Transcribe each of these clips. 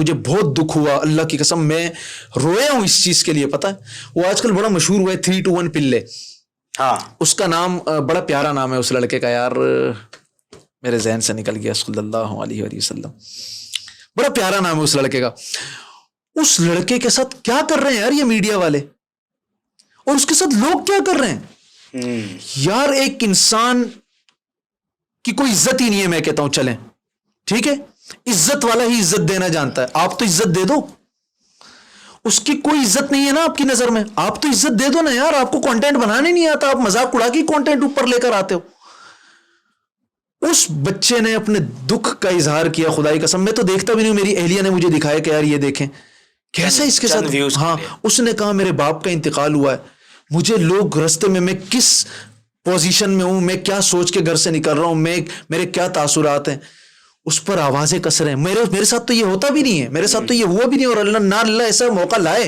مجھے بہت دکھ ہوا, اللہ کی قسم میں رویا ہوں اس چیز کے لیے. پتہ ہے وہ آج کل بڑا مشہور ہوا ہے 3-2-1 پلے. ہاں اس کا نام بڑا پیارا نام ہے اس لڑکے کا, یار میرے ذہن سے نکل گیا, صلی اللہ علیہ وسلم. بڑا پیارا نام ہے اس لڑکے کا. اس لڑکے کے ساتھ کیا کر رہے ہیں یار یہ میڈیا والے, اور اس کے ساتھ لوگ کیا کر رہے ہیں یار. ایک انسان کی کوئی عزت ہی نہیں ہے. میں کہتا ہوں چلیں ٹھیک ہے, عزت والا ہی عزت دینا جانتا ہے. آپ تو عزت دے دو, اس کی کوئی عزت نہیں ہے نا آپ کی نظر میں, آپ تو عزت دے دو نا یار. آپ کو کنٹینٹ بنانے نہیں آتا, آپ مذاق اڑا کے کنٹینٹ اوپر لے کر آتے ہو. اس بچے نے اپنے دکھ کا اظہار کیا, خدائی قسم میں تو دیکھتا بھی نہیں. میری اہلیہ نے مجھے دکھایا کہ یار یہ دیکھیں کیسا اس کے ساتھ. ہاں اس نے کہا میرے باپ کا انتقال ہوا ہے, مجھے لوگ رستے میں کس پوزیشن میں ہوں, میں کیا سوچ کے گھر سے نکل رہا ہوں, میرے کیا تاثرات ہیں, اس پر آوازیں کس رہے ہیں. میرے ساتھ تو یہ ہوتا بھی نہیں ہے, میرے ساتھ تو یہ ہوا بھی نہیں, اور اللہ ایسا موقع لائے.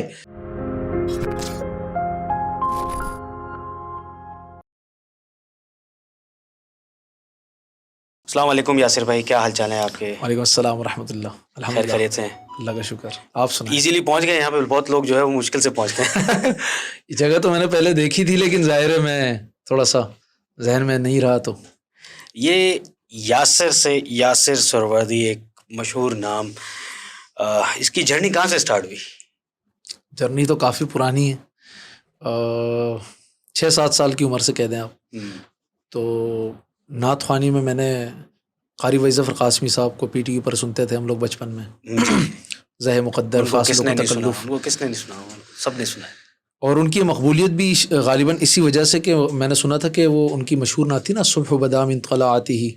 السلام علیکم یاسر بھائی, کیا حال چال ہیں آپ کے؟ وعلیکم السلام ورحمۃ اللہ. خیر خیریت سے ہیں؟ اللہ کا شکر. آپ سنائیں. ایزیلی پہنچ گئے یہاں پہ؟ بہت لوگ جو ہے وہ مشکل سے پہنچتے ہیں. یہ جگہ تو میں نے پہلے دیکھی تھی, لیکن ظاہر ہے میں تھوڑا سا ذہن میں نہیں رہا. تو یہ یاسر سہروردی ایک مشہور نام, اس کی جرنی کہاں سے سٹارٹ ہوئی؟ جرنی تو کافی پرانی ہے, 6-7 سال کی عمر سے کہہ دیں آپ. تو نعت خوانی میں نے قاری وحید ظفر قاسمی صاحب کو پی ٹی وی پر سنتے تھے ہم لوگ بچپن میں. زہ مقدر فاصل و تکلف, وہ کس نے نہیں سنا؟ سب نے سنا ہے. اور ان کی مقبولیت بھی غالباً اسی وجہ سے کہ میں نے سنا تھا کہ وہ ان کی مشہور نعت تھی نا, صبح بدا من طلعاتی ہی.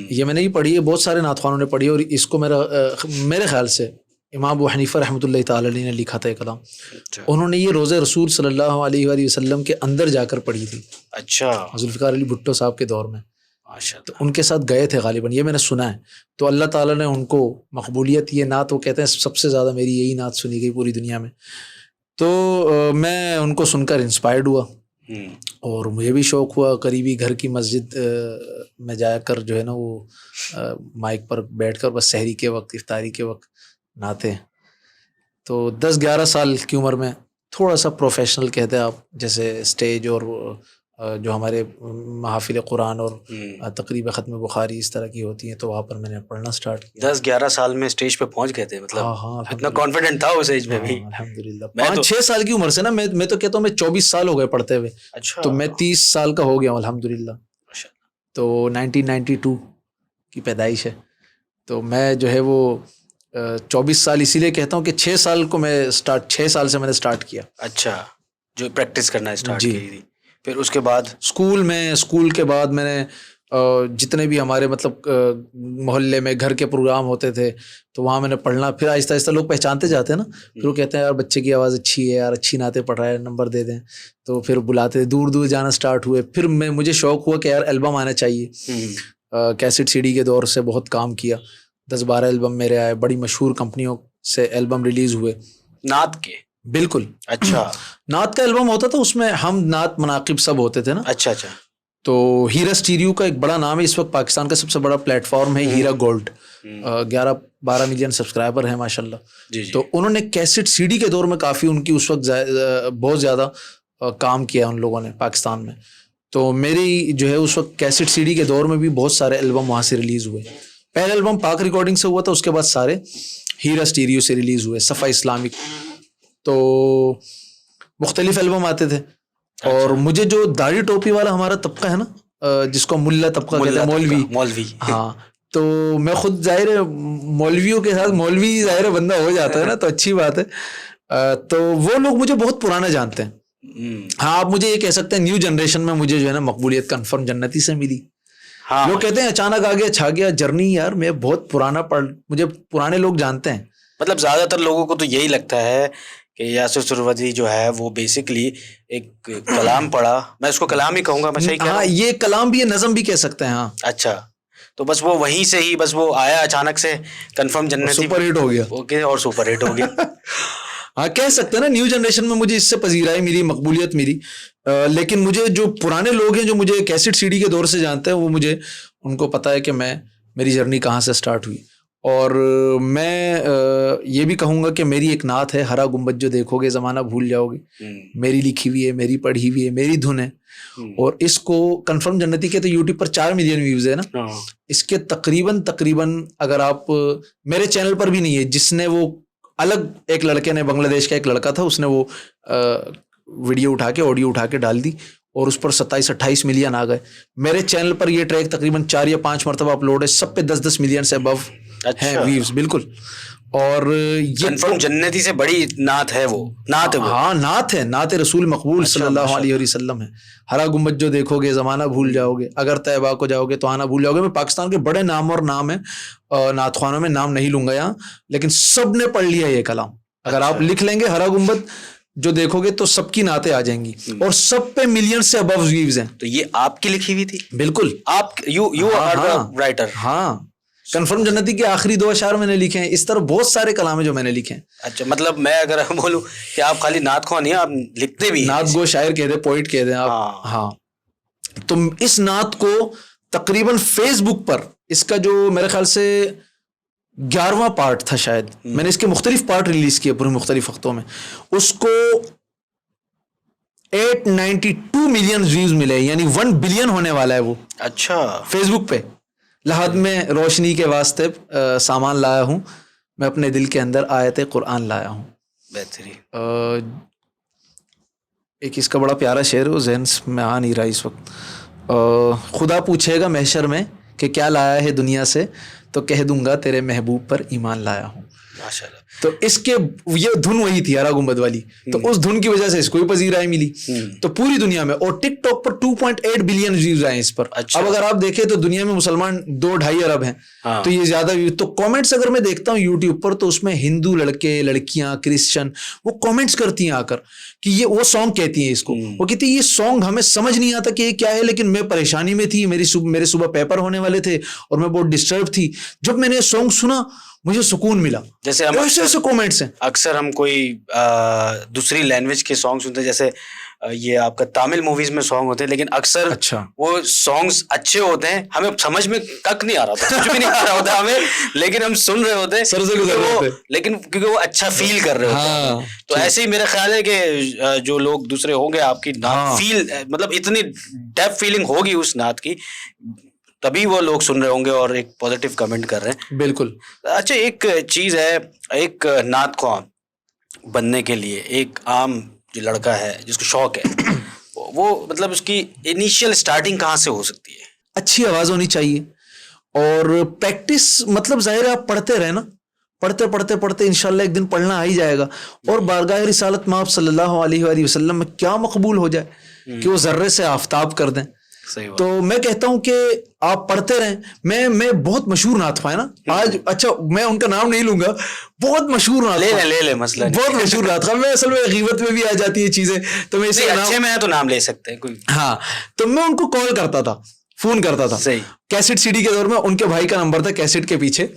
یہ میں نے بھی پڑھی ہے, بہت سارے نعت خوانوں نے پڑھی, اور اس کو میرے خیال سے امام ابو حنیفہ رحمۃ اللہ تعالی علیہ نے لکھا تھا یہ کلام. انہوں نے یہ روزہ رسول صلی اللہ علیہ وآلہ وسلم کے اندر جا کر پڑھی تھی. اچھا. ذوالفقار علی بھٹو صاحب کے دور میں, تو ان کے ساتھ گئے تھے غالباً, یہ میں نے سنا ہے. تو اللہ تعالیٰ نے ان کو مقبولیت, یہ نعت وہ کہتے ہیں سب سے زیادہ میری یہی نعت سنی گئی پوری دنیا میں. تو میں ان کو سن کر انسپائرڈ ہوا, اور مجھے بھی شوق ہوا قریبی گھر کی مسجد میں جا کر جو ہے نا وہ مائک پر بیٹھ کر بس سحری کے وقت, افطاری کے وقت نعتیں. تو 10-11 سال کی عمر میں تھوڑا سا پروفیشنل کہتے ہیں آپ, جیسے اسٹیج اور جو ہمارے محافل قرآن اور تقریب ختم بخاری اس طرح کی ہوتی ہیں, تو وہاں پر میں نے پڑھنا سٹارٹ کیا. 10-11 سال میں اسٹیج پہ پہنچ گئے تھے مطلب؟ ہاں اتنا کانفیڈنٹ تھا اس ایج میں بھی؟ الحمدللہ. 5-6 سال کی عمر سے نا, میں تو کہتا ہوں میں 24 سال ہو گئے پڑھتے ہوئے. اچھا. تو میں 30 سال کا ہو گیا ہوں الحمدللہ. تو 1992 کی پیدائش ہے. تو میں جو ہے وہ 24 سال اسی لیے کہتا ہوں کہ 6 سال کو میں 6 سال سے میں نے سٹارٹ کیا. اچھا, جو پریکٹس کرنا اسٹارٹ کی تھی. پھر اس کے بعد اسکول کے بعد میں نے جتنے بھی ہمارے مطلب محلے میں گھر کے پروگرام ہوتے تھے تو وہاں میں نے پڑھنا. پھر آہستہ آہستہ لوگ پہچانتے جاتے ہیں نا, پھر وہ کہتے ہیں یار بچے کی آواز اچھی ہے یار, اچھی نعتیں پڑھ رہا ہے, نمبر دے دیں. تو پھر بلاتے, دور دور جانا سٹارٹ ہوئے. پھر مجھے شوق ہوا کہ یار البم آنا چاہیے. کیسٹ سی ڈی کے دور سے بہت کام کیا, 10-12 البم میرے آئے, بڑی مشہور کمپنیوں سے البم ریلیز ہوئے نعت کے. بالکل. اچھا. نعت کا البم ہوتا تھا, اس میں ہم نعت مناقب سب ہوتے تھے نا. اچھا اچھا. تو ہیرا اسٹیریو کا ایک بڑا نام ہے اس وقت, پاکستان کا سب سے بڑا پلیٹ فارم ہے ہیرا گولڈ, 11-12 ملین سبسکرائبر ہیں ماشاء اللہ. تو انہوں نے کیسٹ سی ڈی کے دور میں کافی ان کی اس وقت بہت زیادہ کام کیا ان لوگوں نے پاکستان میں. تو میری جو ہے اس وقت کیسٹ سی ڈی کے دور میں بھی بہت سارے البم وہاں سے ریلیز ہوئے. پہلا البم پاک ریکارڈنگ سے ہوا تھا, اس کے بعد سارے ہیرا اسٹیریو سے ریلیز ہوئے, صفا اسلامک. تو مختلف البم آتے تھے. اور مجھے جو داڑھی ٹوپی والا ہمارا طبقہ ہے نا, جس کو ملا طبقہ کہتے ہیں, مولوی. ہاں, تو میں خود ظاہر ہے مولویوں کے ساتھ مولوی ظاہر بندہ ہو جاتا ہے نا, تو اچھی بات ہے. تو وہ لوگ مجھے بہت پرانا جانتے ہیں. ہاں, آپ مجھے یہ کہہ سکتے ہیں نیو جنریشن میں مجھے جو ہے نا مقبولیت کنفرم جنتی سے ملی. لوگ کہتے ہیں اچانک آ گیا چھا گیا, جرنی یار میں بہت پرانا مجھے پرانے لوگ جانتے ہیں. مطلب زیادہ تر لوگوں کو تو یہی لگتا ہے کہ یاسر سہروردی جو ہے وہ بیسکلی ایک کلام پڑھا, میں اس کو کلام ہی کہوں گا, میں صحیح کہہ رہا ہوں؟ یہ کلام بھی ہے, نظم بھی کہہ سکتے ہیں. ہاں. اچھا, تو بس وہ وہیں سے ہی بس وہ آیا اچانک سے کنفرم جنتی, سپر ہٹ ہو گیا. اوکے, اور سپر ہٹ ہو گیا. ہاں کہہ سکتے ہیں نا, نیو جنریشن میں مجھے اس سے پذیرائی میری, مقبولیت میری. لیکن مجھے جو پرانے لوگ ہیں جو مجھے کیسٹ سی ڈی کے دور سے جانتے ہیں, وہ مجھے ان کو پتہ ہے کہ میری جرنی کہاں سے سٹارٹ ہوئی. اور میں یہ بھی کہوں گا کہ میری ایک نعت ہے، ہرا گنبد جو دیکھو گے زمانہ بھول جاؤ گے، میری لکھی ہوئی ہے، میری پڑھی ہوئی ہے، میری دھن ہے. اور اس کو کنفرم جنتی کے تو یوٹیوب پر 4 ملین ویوز ہے نا. اس کے تقریباً اگر آپ میرے چینل پر بھی نہیں ہے، جس نے وہ الگ ایک لڑکے نے، بنگلہ دیش کا ایک لڑکا تھا، اس نے وہ ویڈیو اٹھا کے آڈیو اٹھا کے ڈال دی اور اس پر 27-28 ملین آ گئے. میرے چینل پر یہ ٹریک تقریباً 4 یا 5 مرتبہ اپلوڈ ہے، سب پہ 10-10 ملین سے ابو ہیں ویوز. بالکل. اور یہ کنفرم جنتی سے بڑی نعت ہے، وہ نعت ہے، ہاں نعت ہے، نعت رسول مقبول صلی اللہ علیہ وسلم ہے. ہرا گنبد جو دیکھو گے زمانہ بھول جاؤ گے، اگر طیبہ کو جاؤ گے تو آنا بھول جاؤ گے. میں پاکستان کے بڑے نام ہیں نعت خوانوں میں، نام نہیں لوں گا یہاں، لیکن سب نے پڑھ لیا یہ کلام. اگر آپ لکھ لیں گے ہرا گنبد جو دیکھو گے تو سب کی نعتیں آ جائیں گی اور سب پہ ملین سے ابو ویوز ہیں. تو یہ آپ کی لکھی ہوئی تھی؟ بالکل. آپ یو آر دی رائٹر؟ ہاں. کنفرم جنتی کے آخری 2 اشعار میں نے لکھے ہیں. اس طرح بہت سارے کلام ہیں جو میں نے لکھے ہیں. اچھا، مطلب میں اگر بولوں کہ آپ خالی نعت خواہ نہیں، آپ لکھتے بھی ہیں. نعت گو شاعر کہہ دیں، پوئٹ کہہ دیں آپ. ہاں. تو اس نعت کو تقریباً فیس بک پر اس کا جو میرے خیال سے 11واں پارٹ تھا شاید، میں نے اس کے مختلف پارٹ ریلیز کیے پورے مختلف وقتوں میں. اس کو 892 ملین ویوز ملے، یعنی 1 بلین ہونے والا ہے وہ. اچھا. فیس بک پہ. لحد میں روشنی کے واسطے سامان لایا ہوں، میں اپنے دل کے اندر آیت قرآن لایا ہوں. بہترین. ایک اس کا بڑا پیارا شعر ہے، وہ ذہن میں آ نہیں رہا اس وقت. خدا پوچھے گا محشر میں کہ کیا لایا ہے دنیا سے، تو کہہ دوں گا تیرے محبوب پر ایمان لایا ہوں. ماشاءاللہ. تو اس کے یہ دھن وہی تھی ہرا گنبد والی، تو اس دھن کی وجہ سے اس کو بھی پذیرائی ملی تو پوری دنیا میں. اور ٹک ٹاک پر 2.8 بلین ویوز آئے اس پر. اب اگر آپ دیکھیں تو دنیا میں مسلمان 2-2.5 ارب ہیں، تو یہ زیادہ ویوز. تو کامنٹس اگر میں دیکھتا ہوں یوٹیوب پر تو اس میں ہندو لڑکے لڑکیاں کرسچن وہ کامنٹس کرتی ہیں آ کر کہ یہ وہ سانگ کہتی ہیں اس کو، وہ کہتی ہیں یہ سانگ ہمیں سمجھ نہیں آتا کہ یہ کیا ہے، لیکن میں پریشانی میں تھی، میرے صبح پیپر ہونے والے تھے اور میں بہت ڈسٹرب تھی، جب میں نے یہ سانگ سنا مجھے سکون ملا. جیسے ہم ایسے کومنٹس ہیں. اکثر ہم کوئی دوسری لینگویج کے سانگ سنتے ہیں، جیسے یہ آپ کا تامل موویز میں سانگ ہوتے ہیں، لیکن اکثر وہ سانگس اچھے ہوتے ہیں، ہمیں سمجھ میں تک نہیں آ رہا ہوتا، کچھ بھی نہیں آ رہا ہوتا ہمیں، لیکن ہم سن رہے ہوتے ہیں لیکن کیونکہ وہ اچھا فیل کر رہے ہوتے ہیں. تو ایسے ہی میرا خیال ہے کہ جو لوگ دوسرے ہوں گے آپ کی نعت فیل مطلب اتنی ڈیپ فیلنگ ہوگی اس نعت کی، تبھی وہ لوگ سن رہے ہوں گے اور ایک پازیٹیو کمنٹ کر رہے ہیں. بالکل. اچھا، ایک چیز ہے، ایک نعت خواہ بننے کے لیے ایک عام جو لڑکا ہے جس کو شوق ہے، وہ مطلب اس کی انیشیل سٹارٹنگ کہاں سے ہو سکتی ہے؟ اچھی آواز ہونی چاہیے اور پریکٹس. مطلب ظاہر ہے آپ پڑھتے رہے نا، پڑھتے انشاءاللہ ایک دن پڑھنا آ ہی جائے گا. اور بارگاہ رسالت میں آپ صلی اللہ علیہ وآلہ وسلم میں کیا مقبول ہو جائے کہ وہ ذرے سے آفتاب کر دیں. تو میں کہتا ہوں کہ آپ پڑھتے رہیں. میں بہت مشہور نعت خواہ ہے نا آج، اچھا میں ان کا نام نہیں لوں گا، بہت مشہور نعت خواہ، لے مسئلہ بہت مشہور نعت خواہ. میں اصل میں غیبت میں بھی آ جاتی ہے چیزیں، تو میں اسے اچھے میں تو نام لے سکتے ہیں کوئی. ہاں، تو میں ان کو کال کرتا تھا، فون کرتا تھا. کیسٹ سی ڈی کے دور میں ان کے بھائی کا نمبر تھا کیسٹ کے پیچھے،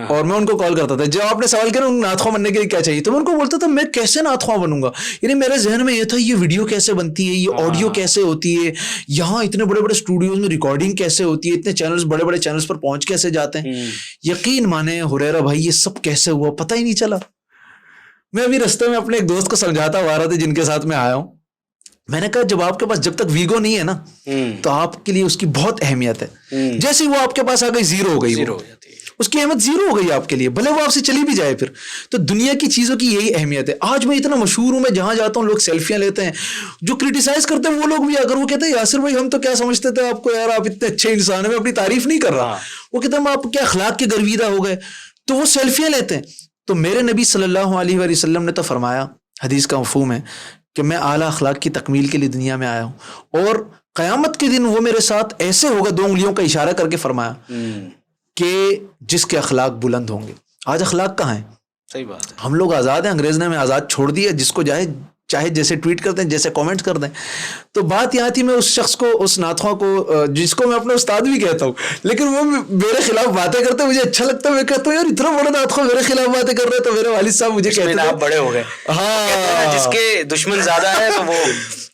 اور میں ان کو کال کرتا تھا. جب آپ نے سوال کیا نا نعت خواہ بننے کے لیے کیا چاہیے، تو میں ان کو بولتا تھا میں کیسے نعت خواہ بنوں گا. یعنی میرے ذہن میں یہ تھا یہ ویڈیو کیسے بنتی ہے، یہ آڈیو کیسے ہوتی ہے، یہاں اتنے بڑے بڑے اسٹوڈیوز میں ریکارڈنگ کیسے ہوتی ہے، اتنے چینلز بڑے بڑے چینلز پر پہنچ کیسے جاتے ہیں. یقین مانے ہریرہ بھائی یہ سب کیسے ہوا پتہ ہی نہیں چلا. میں ابھی رستے میں اپنے ایک دوست کو سمجھاتا ہوا رہا تھا جن کے ساتھ میں آیا ہوں. میں نے کہا جب آپ کے پاس جب تک ویگو نہیں ہے نا تو آپ کے لیے اس کی بہت اہمیت ہے. جیسے وہ آپ کے پاس آ گئی زیرو ہو گئی، اس کی اہمیت زیرو ہو گئی آپ کے لیے، بھلے وہ آپ سے چلی بھی جائے پھر. تو دنیا کی چیزوں کی یہی اہمیت ہے. آج میں اتنا مشہور ہوں، میں جہاں جاتا ہوں لوگ سیلفیاں لیتے ہیں، جو کرٹیسائز کرتے ہیں وہ لوگ بھی اگر وہ کہتے ہیں یاسر بھائی ہم تو کیا سمجھتے تھے آپ کو، یار آپ اتنے اچھے انسان ہیں، میں اپنی تعریف نہیں کر رہا، وہ کہتے ہیں آپ کیا اخلاق کے گرویدہ ہو گئے، تو وہ سیلفیاں لیتے ہیں. تو میرے نبی صلی اللہ علیہ وآلہ وسلم نے تو فرمایا، حدیث کا مفہوم ہے کہ میں اعلیٰ اخلاق کی تکمیل کے لیے دنیا میں آیا ہوں، اور قیامت کے دن وہ میرے ساتھ ایسے ہوگا، 2 انگلیوں کا اشارہ کر کے فرمایا کہ جس کے اخلاق بلند ہوں گے. آج اخلاق کہاں ہیں؟ صحیح بات ہے. ہم لوگ آزاد ہیں، انگریز نے ہمیں آزاد چھوڑ دیا، جس کو چاہے جیسے ٹویٹ کر دیں، جیسے کامنٹ کر دیں. تو بات یہاں تھی، میں اس شخص کو، اس نعت خواہ کو جس کو میں اپنا استاد بھی کہتا ہوں، لیکن وہ میرے خلاف باتیں کرتے مجھے اچھا لگتا ہے. میں کہتا ہوں یار اتنا بڑا نعت خواہ میرے خلاف باتیں کر رہے. تو میرے والد صاحب مجھے کہتے ہیں آپ بڑے ہو گئے. ہاں، جس کے دشمن زیادہ ہے تو وہ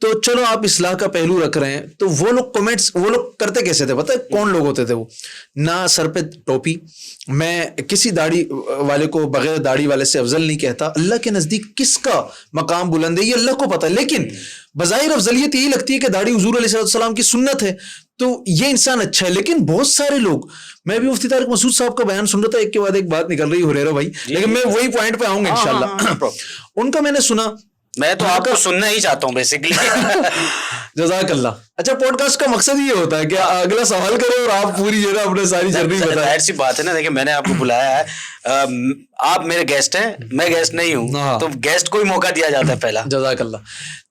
تو چلو آپ اصلاح کا پہلو رکھ رہے ہیں, تو وہ لوگ کمنٹس وہ لوگ کرتے کیسے تھے پتہ ہے کون لوگ ہوتے تھے؟ وہ نہ سر پہ ٹوپی, میں کسی داڑھی والے کو بغیر داڑھی والے سے افضل نہیں کہتا, اللہ کے نزدیک کس کا مقام بلند ہے یہ اللہ کو پتہ ہے, لیکن بظاہر افضلیت یہی لگتی ہے کہ داڑھی حضور علیہ السلام کی سنت ہے تو یہ انسان اچھا ہے. لیکن بہت سارے لوگ, میں بھی مفتی طارق مسعود صاحب کا بیان سن رہا تھا, ایک کے بعد ایک بات نکل رہی ہریرہ بھائی, لیکن میں وہی پوائنٹ پہ آؤں گا انشاءاللہ. ان کا میں نے سنا, میں تو آپ کو سننا ہی چاہتا ہوں بیسیکلی. جزاک اللہ. اچھا پوڈ کاسٹ کا مقصد یہ ہوتا ہے کہ اگلا سوال کرے اور آپ پوری جو ہے اپنے ساری جرنی بتائیں. ظاہر سی بات ہے نا, دیکھیں میں نے آپ کو بلایا ہے, آپ میرے گیسٹ ہیں, میں گیسٹ نہیں ہوں, تو گیسٹ کو ہی موقع دیا جاتا ہے پہلا. جزاک اللہ.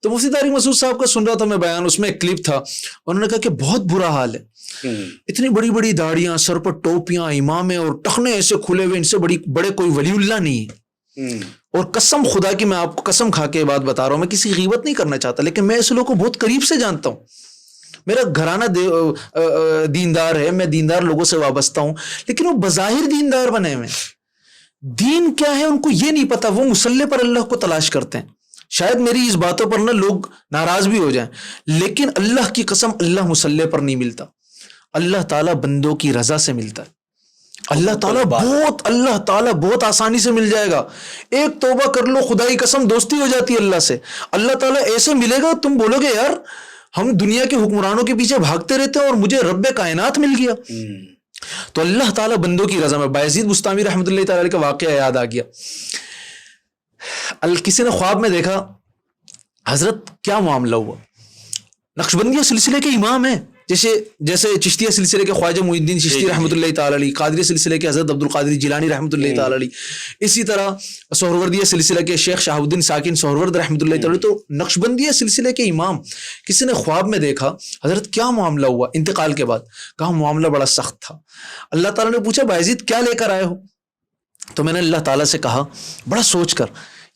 تو مفتی طارق مسعود صاحب کا سن رہا تھا میں بیان, اس میں ایک کلپ تھا, انہوں نے کہا کہ بہت برا حال ہے, اتنی بڑی بڑی داڑیاں, سر پر ٹوپیاں, امامے اور ٹخنے ایسے کھلے ہوئے, ان سے بڑے کوئی ولی اللہ نہیں ہے. اور قسم خدا کی میں آپ کو قسم کھا کے بات بتا رہا ہوں, میں کسی غیبت نہیں کرنا چاہتا, لیکن میں ایسے لوگوں کو بہت قریب سے جانتا ہوں. میرا گھرانہ دیندار ہے, میں دیندار لوگوں سے وابستہ ہوں, لیکن وہ بظاہر دیندار بنے ہوئے, دین کیا ہے ان کو یہ نہیں پتا. وہ مصلی پر اللہ کو تلاش کرتے ہیں. شاید میری اس باتوں پر نہ لوگ ناراض بھی ہو جائیں, لیکن اللہ کی قسم اللہ مصلی پر نہیں ملتا, اللہ تعالیٰ بندوں کی رضا سے ملتا ہے. اللہ تعالیٰ بہت آسانی سے مل جائے گا. ایک توبہ کر لو, خدا کی قسم دوستی ہو جاتی ہے اللہ سے. اللہ تعالیٰ ایسے ملے گا تم بولو گے یار ہم دنیا کے حکمرانوں کے پیچھے بھاگتے رہتے ہیں اور مجھے رب کائنات مل گیا. تو اللہ تعالیٰ بندوں کی رضا میں. بایزید بستامی رحمۃ اللہ تعالی علیہ کا واقعہ یاد آ گیا. کسی نے خواب میں دیکھا, حضرت کیا معاملہ ہوا, نقشبندیہ سلسلے کے امام ہیں, جیسے چشتیہ سلسلے کے خواجہ معین الدین چشتی رحمۃ اللہ تعالی علیہ, قادری سلسلے کے حضرت عبد القادر جیلانی رحمۃ اللہ تعالی علیہ, اسی طرح سہروردیہ سلسلے کے شیخ شہاب الدین ساکن سہرورد رحمۃ اللہ تعالی. تو نقشبندیہ سلسلے کے امام کسی نے خواب میں دیکھا, حضرت کیا معاملہ ہوا انتقال کے بعد؟ کہا معاملہ بڑا سخت تھا. اللہ تعالیٰ نے پوچھا بایزید کیا لے کر آئے ہو؟ تو میں نے اللہ تعالیٰ سے کہا بڑا سوچ کر,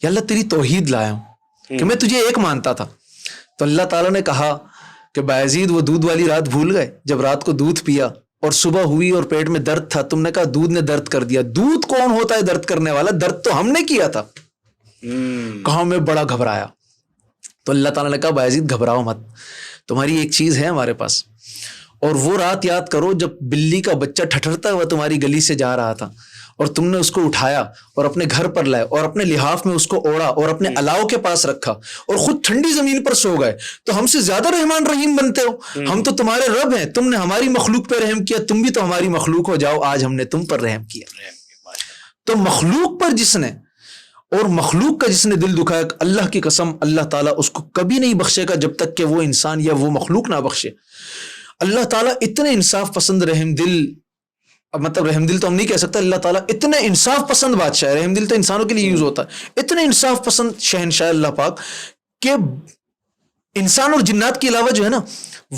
یا اللہ تیری توحید لایا ہوں کہ میں تجھے ایک مانتا تھا. تو اللہ تعالیٰ نے کہا کہ بایزید وہ دودھ والی رات بھول گئے, جب رات کو دودھ پیا اور صبح ہوئی اور پیٹ میں درد تھا, تم نے کہا دودھ نے درد کر دیا. دودھ کون ہوتا ہے درد کرنے والا؟ درد تو ہم نے کیا تھا. کہا میں بڑا گھبرایا. تو اللہ تعالیٰ نے کہا بایزید گھبراؤ مت, تمہاری ایک چیز ہے ہمارے پاس, اور وہ رات یاد کرو جب بلی کا بچہ ٹھٹرتا ہوا تمہاری گلی سے جا رہا تھا اور تم نے اس کو اٹھایا اور اپنے گھر پر لائے اور اپنے لحاف میں اس کو اوڑا اور اپنے الاؤ کے پاس رکھا اور خود ٹھنڈی زمین پر سو گئے, تو ہم سے زیادہ رحمان رحیم بنتے ہو. ہم تو تمہارے رب ہیں, تم نے ہماری مخلوق پہ رحم کیا, تم بھی تو ہماری مخلوق ہو, جاؤ آج ہم نے تم پر رحم کیا. تو مخلوق پر جس نے اور مخلوق کا جس نے دل دکھایا, اللہ کی قسم اللہ تعالیٰ اس کو کبھی نہیں بخشے گا جب تک کہ وہ انسان یا وہ مخلوق نہ بخشے. اللہ تعالیٰ اتنے انصاف پسند رحم دل, مطلب رحم دل تو ہم نہیں کہہ سکتے, اللہ تعالیٰ اتنے انصاف پسند بادشاہ ہے, رحم دل تو انسانوں کے لیے یوز ہوتا ہے, اتنے انصاف پسند شہنشاہ اللہ پاک کہ انسان اور جنات کے علاوہ جو ہے نا